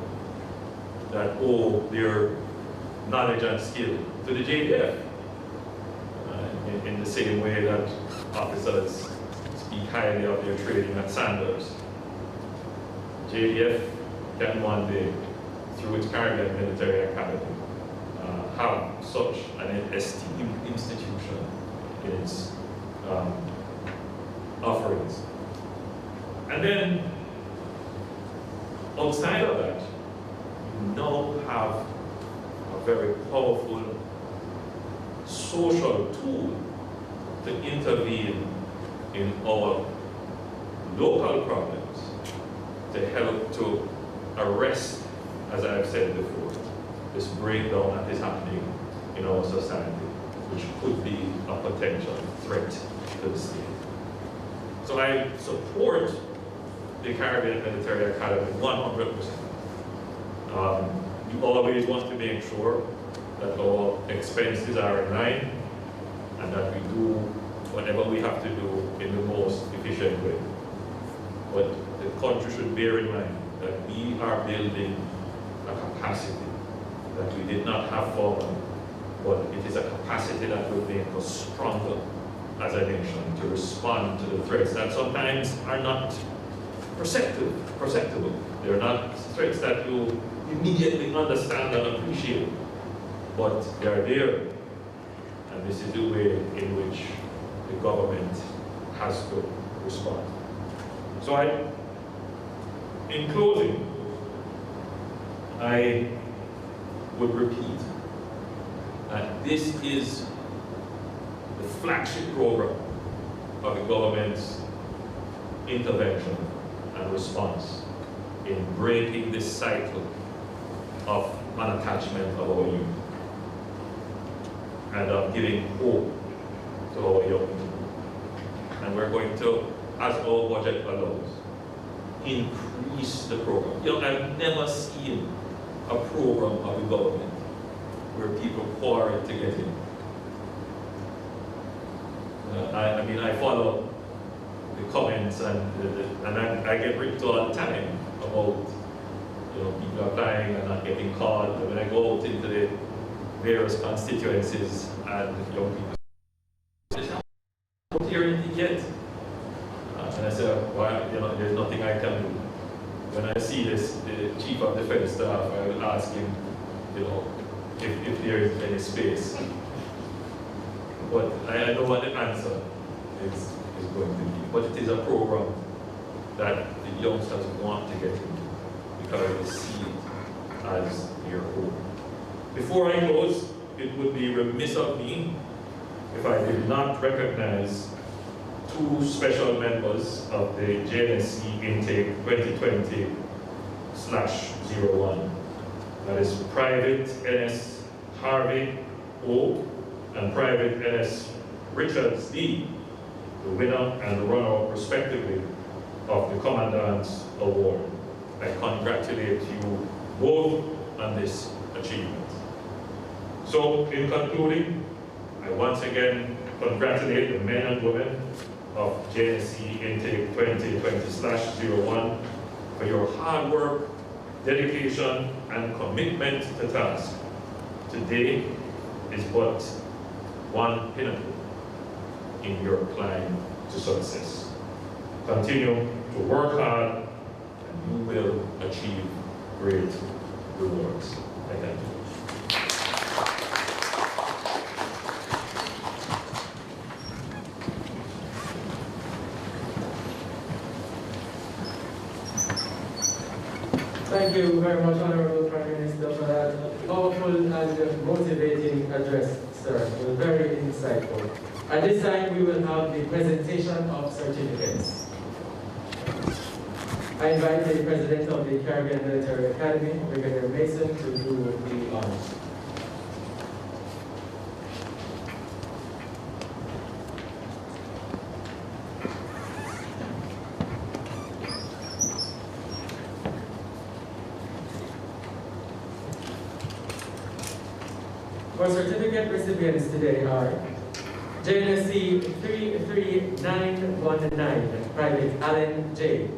that owe their knowledge and skill to the JDF. In the same way that officers speak highly of their training at Sanders. JDF can one day, through its Caribbean Military Academy, have such an esteemed institution in its offerings. And then, outside of that, you now have a very powerful social tool to intervene in our local problems, to help to arrest, as I've said before, this breakdown that is happening in our society, which could be a potential threat to the state. So I support the Caribbean Military Academy 100%. You always want to make sure that our expenses are in line and that we do whatever we have to do in the most efficient way. But the country should bear in mind that we are building a capacity that we did not have formerly, but it is a capacity that will make us stronger as a nation to respond to the threats that sometimes are not perceptible. They're not threats that you immediately understand and appreciate, but they are there. And this is the way in which the government has to respond. So I In closing, I would repeat that this is the flagship program of the government's intervention and response in breaking this cycle of unattachment of our youth and of giving hope to our young people. And we're going to, as our budget allows, increase the program. You know, I've never seen a program of the government where people quarrel to get in. I mean, I follow the comments and I get written to all the time about, you know, people applying and not getting called. And when I go out into the various constituencies and young people say, "Don't hear anything yet." And I say, "Well, you know, there's nothing I can do." When I see this, the Chief of Defense Staff, I will ask him, you know, if there is any space. But I know what the answer is going to be. But it is a program that the youngsters want to get into because they see it as their home. Before I close, it would be remiss of me if I did not recognize two special members of the JNSC Intake 2020/01. That is Private NS Harvey O and Private NS Richards D, the winner and the runner-up respectively of the Commandant's Award. I congratulate you both on this achievement. So, in concluding, I once again congratulate the men and women of JNSC Intake 2020/01 for your hard work, dedication, and commitment to task. Today is but one pinnacle in your climb to success. Continue to work hard and you will achieve great rewards. I thank you. Thank you very much, Honorable Prime Minister, for that powerful and motivating address, sir. It was very insightful. At this time, we will have the presentation of certificates. I invite the President of the Caribbean Military Academy, Brigadier Mason, to do the honors. Our certificate recipients today are JNSC 33919, Private Allen J.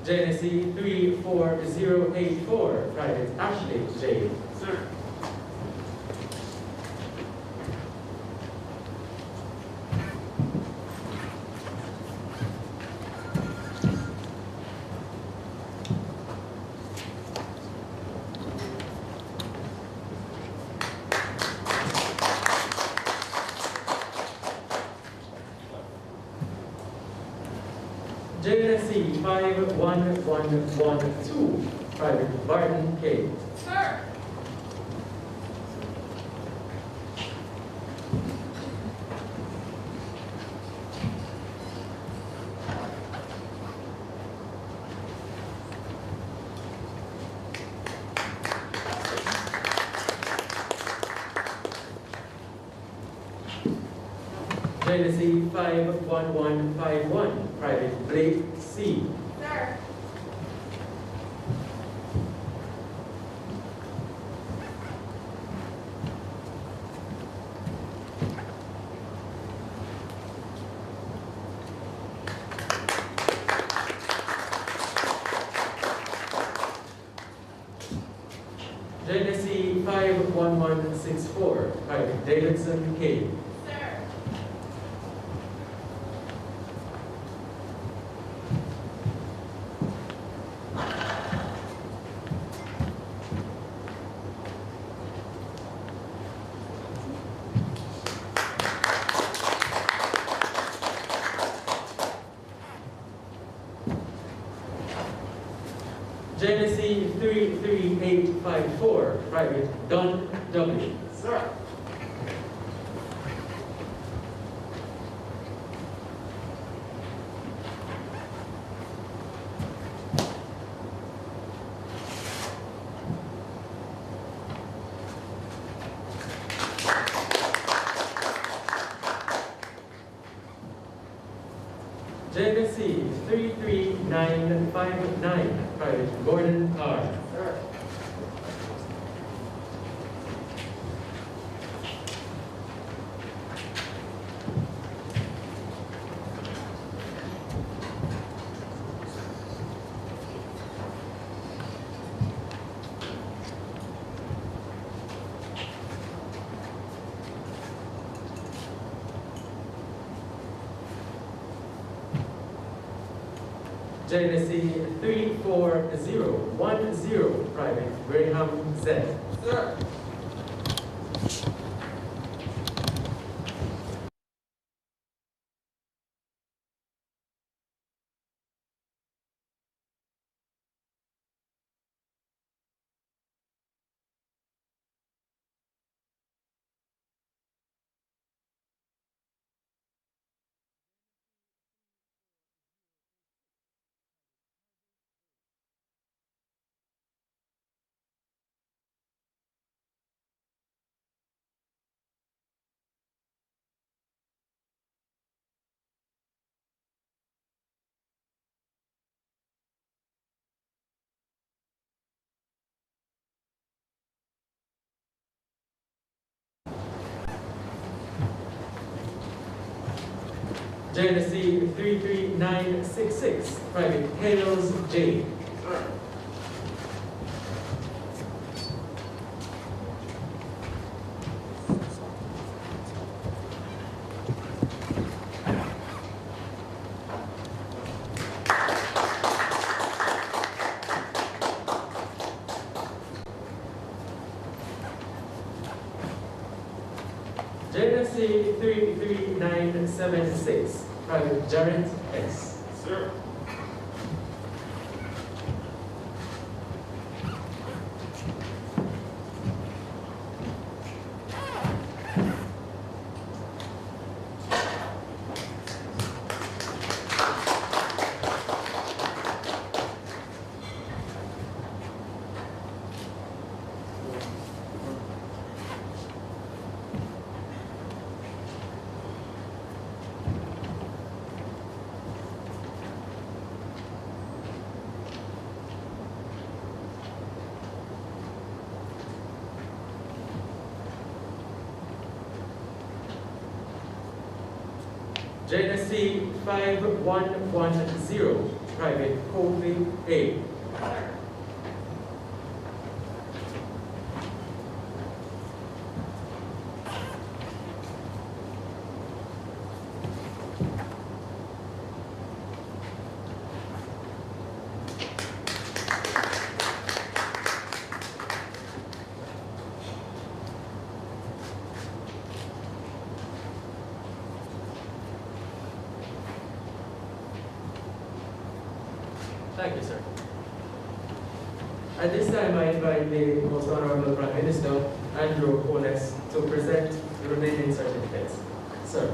JNSC 34084, Private Ashley J. Sir. JNSC 51112, Private Barton K. Sir. JNSC 51151, Private Blake C. Sir. JNSC 51164, Private Davidson K. Sir. JNC 33854, Private Don W. Sir. JNC 33959, Private Gordon R. Sir. JNC 34010, Private Graham Z. Sir. JNC 33966, Private Hales J. Sir. JNC 33976, Private Jarrett S. Sir. JNC 5110, Private Kofi A. Thank you, sir. At this time, I invite the Most Honorable Prime Minister, Andrew Holness, to present the remaining certificates. Sir.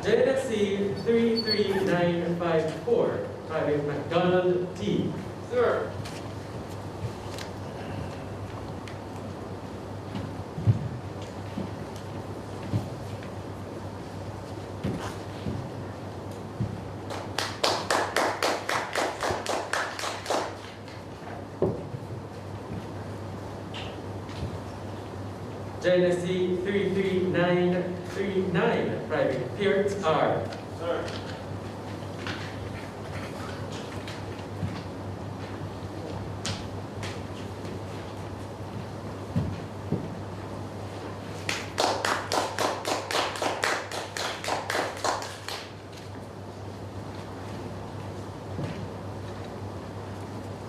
JNC 33954, Private McDonald T. Sir. JNC 33939, Private Peart R. Sir.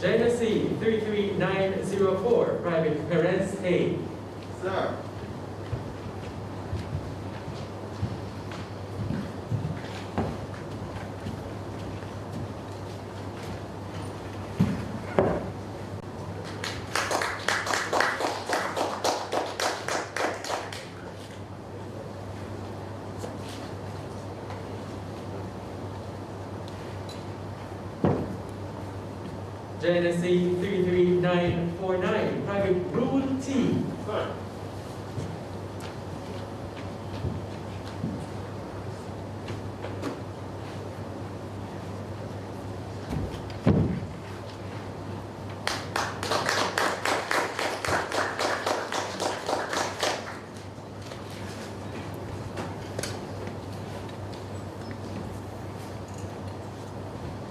JNC 33904, Private Perez A. Sir. JNSC 33949, Private Rule T. Sir.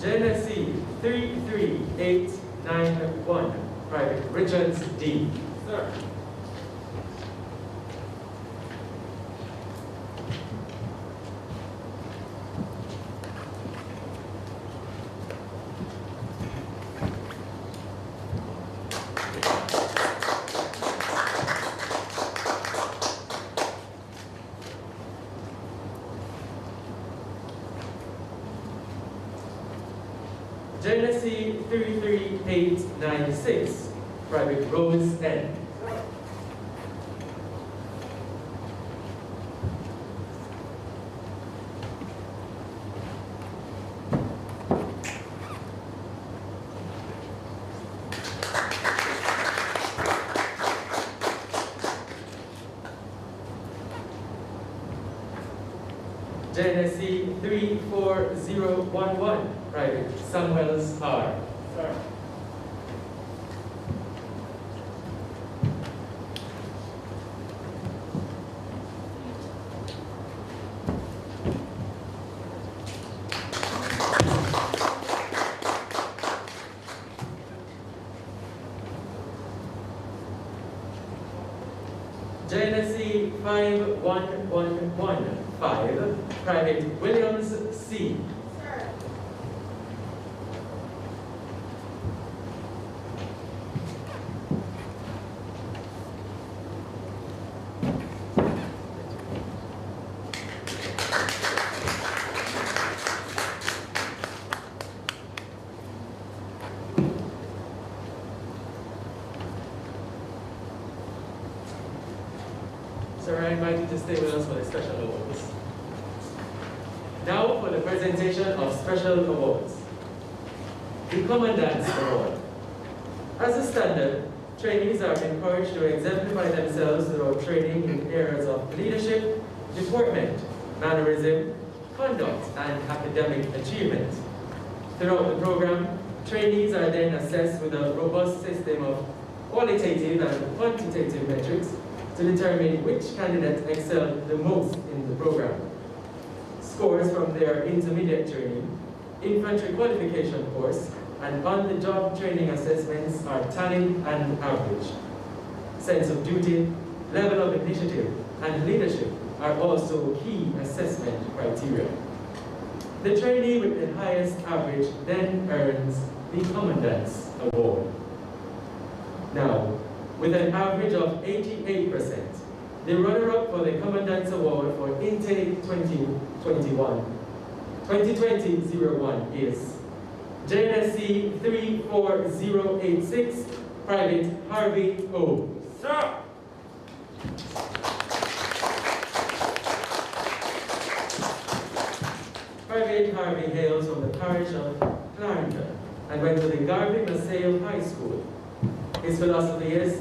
JNSC 33891, Private Richards D. Sir. JNSC 33896, Private Rose N. JNSC 34011, Private Samuels R. Sir. JNSC 51115, Private Williams C. Sir, I invite you to stay with us for the special awards. Now for the presentation of special awards. The Commandant's Award. As a standard, trainees are encouraged to exemplify themselves through training in areas of leadership, deportment, mannerism, conduct, and academic achievement. Throughout the program, trainees are then assessed with a robust system of qualitative and quantitative metrics to determine which candidate excelled the most in the program. Scores from their intermediate training, infantry qualification course, and on-the-job training assessments are tallied and averaged. Sense of duty, level of initiative, and leadership are also key assessment criteria. The trainee with the highest average then earns the Commandant's Award. Now, with an average of 88%, the runner-up for the Commandant's Award for Intake 2020-01 is JNSC 34086, Private Harvey O. Sir. Private Harvey hails from the parish of Clarendon and went to the Garvey Maceo High School. His philosophy is,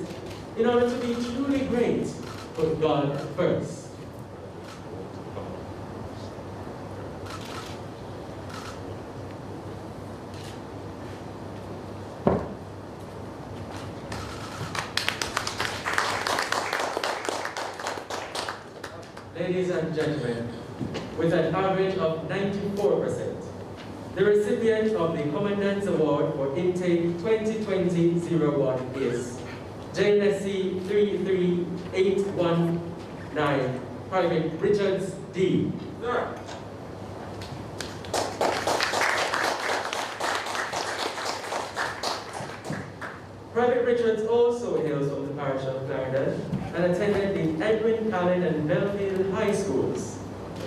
in order to be truly great, put God first. Ladies and gentlemen, with an average of 94%, the recipient of the Commandant's Award for Intake 2020-01 is JNSC 33819, Private Richards D. Sir. Private Richards also hails from the parish of Clarendon and attended the Edwin Allen and Belfield High Schools.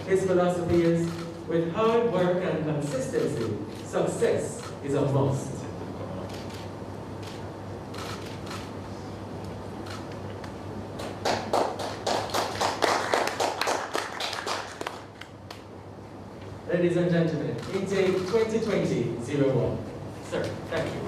His philosophy is, with hard work and consistency, success is a must. Ladies and gentlemen, Intake 2020-01. Sir, thank you.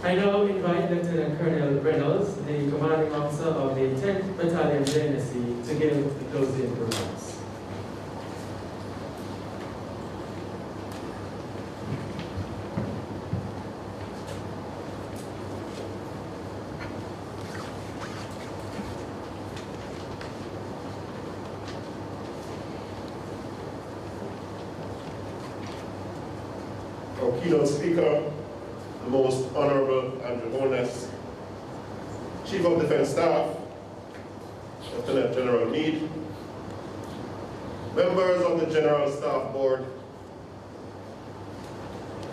I now invite Lieutenant Colonel Reynolds, the commanding officer of the 10th Battalion JNSC, to give the closing remarks. Our keynote speaker, the most honorable and honest Chief of Defense Staff, Lieutenant General Meade, members of the General Staff Board,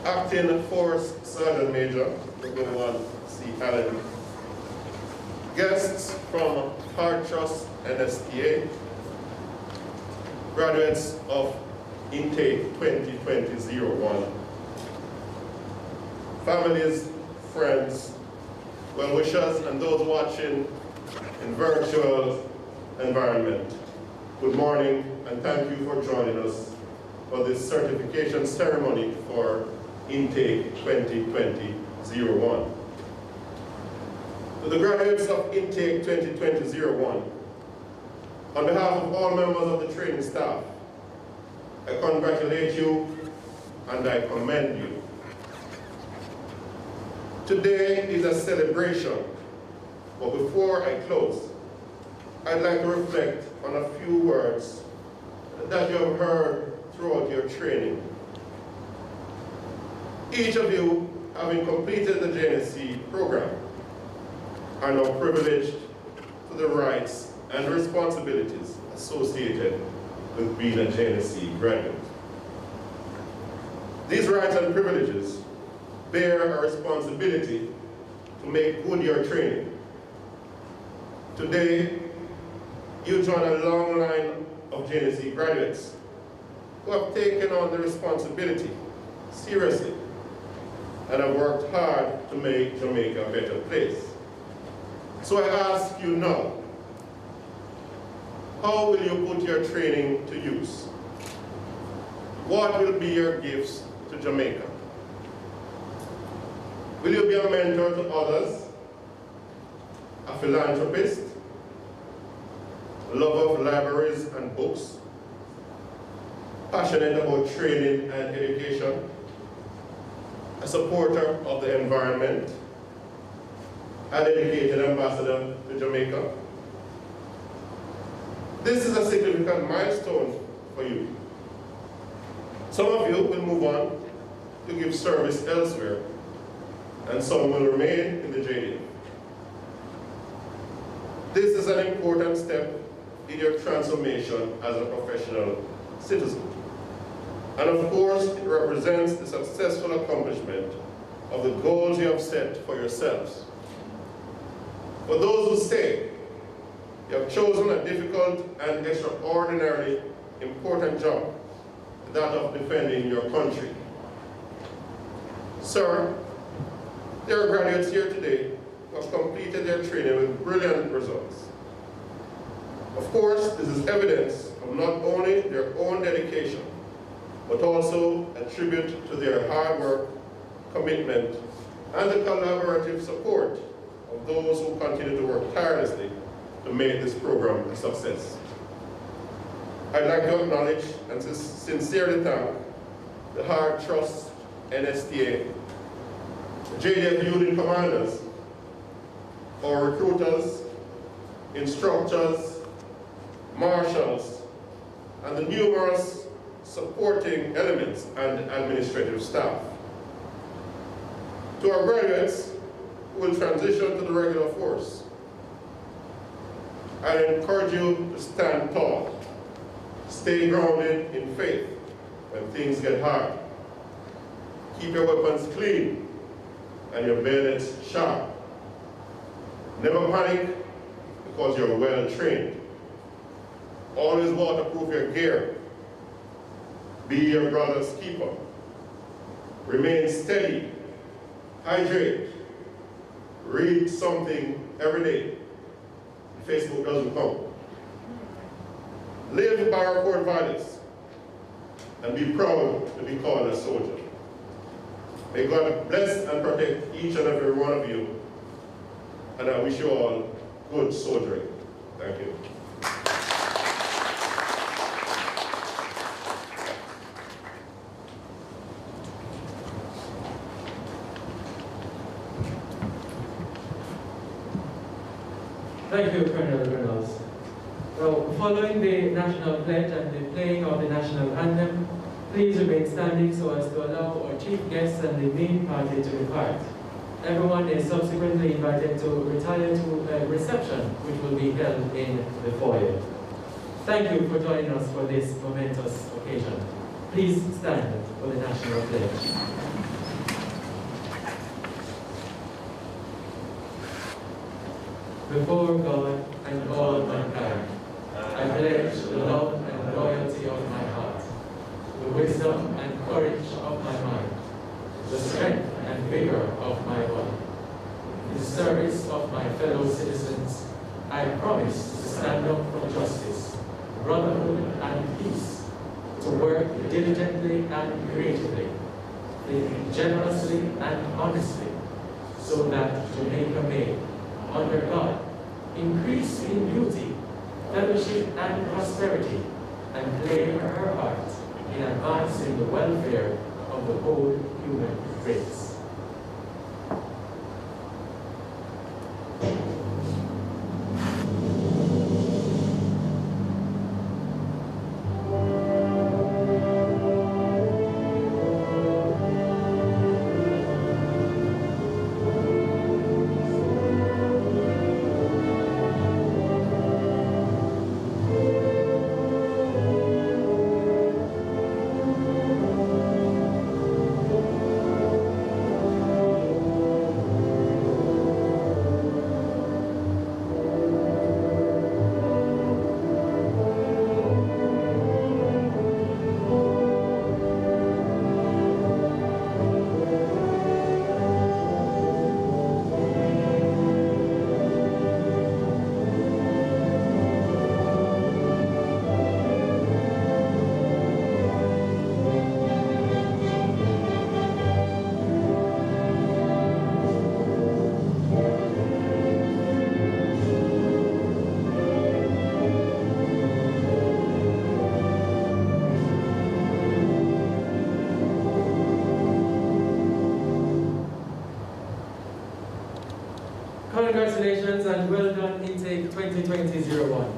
Acting Force Sergeant Major, One C. Allen, guests from Hard Trust NSTA, graduates of Intake 2020-01, families, friends, well-wishers, and those watching in virtual environment. Good morning, and thank you for joining us for this certification ceremony for Intake 2020-01. To the graduates of Intake 2020-01, on behalf of all members of the training staff, I congratulate you and I commend you. Today is a celebration, but before I close, I'd like to reflect on a few words that you have heard throughout your training. Each of you, having completed the JNSC program, are now privileged to the rights and responsibilities associated with being a JNSC graduate. These rights and privileges bear a responsibility to make good your training. Today, you join a long line of JNSC graduates who have taken on the responsibility seriously and have worked hard to make Jamaica a better place. So I ask you now, how will you put your training to use? What will be your gifts to Jamaica? Will you be a mentor to others, a philanthropist, a lover of libraries and books, passionate about training and education, a supporter of the environment, a dedicated ambassador to Jamaica? This is a significant milestone for you. Some of you will move on to give service elsewhere, and some will remain in the JDF. This is an important step in your transformation as a professional citizen. And of course, it represents the successful accomplishment of the goals you have set for yourselves. For those who stay, you have chosen a difficult and extraordinarily important job, that of defending your country. Sir, there are graduates here today who have completed their training with brilliant results. Of course, this is evidence of not only their own dedication, but also a tribute to their hard work, commitment, and the collaborative support of those who continue to work tirelessly to make this program a success. I'd like to acknowledge and sincerely thank the Hard Trust NSTA, the JDF Unit Commanders, our recruiters, instructors, marshals, and the numerous supporting elements and administrative staff. To our graduates who will transition to the regular force, I encourage you to stand tall, stay grounded in faith when things get hard. Keep your weapons clean and your bayonets sharp. Never panic because you're well trained. Always waterproof your gear. Be your brother's keeper. Remain steady. Hydrate. Read something every day. Facebook doesn't count. Live by our core values and be proud to be called a soldier. May God bless and protect each and every one of you. And I wish you all good soldiering. Thank you. Thank you, Colonel Reynolds. Now, following the national pledge and the playing of the national anthem, please remain standing so as to allow our chief guests and the main party to depart. Everyone is subsequently invited to retire to a reception, which will be held in the foyer. Thank you for joining us for this momentous occasion. Please stand for the national pledge. Before God and all mankind, I pledge the love and loyalty of my heart, the wisdom and courage of my mind, the strength and vigor of my body. In the service of my fellow citizens, I promise to stand up for justice, brotherhood, and peace, to work diligently and creatively, living generously and honestly, so that Jamaica may, under God, increase in beauty, fellowship, and prosperity, and play her part in advancing the welfare of the whole human race. Congratulations and well done intake 2020-01.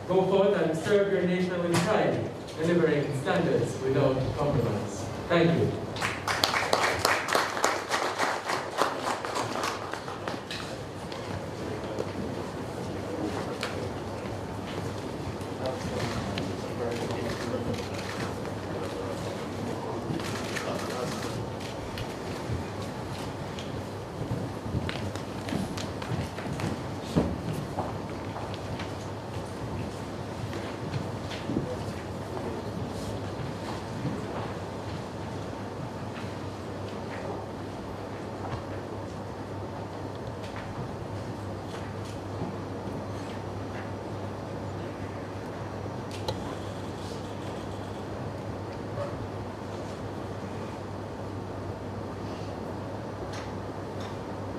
Go forth and serve your nation with pride, delivering standards without compromise. Thank you.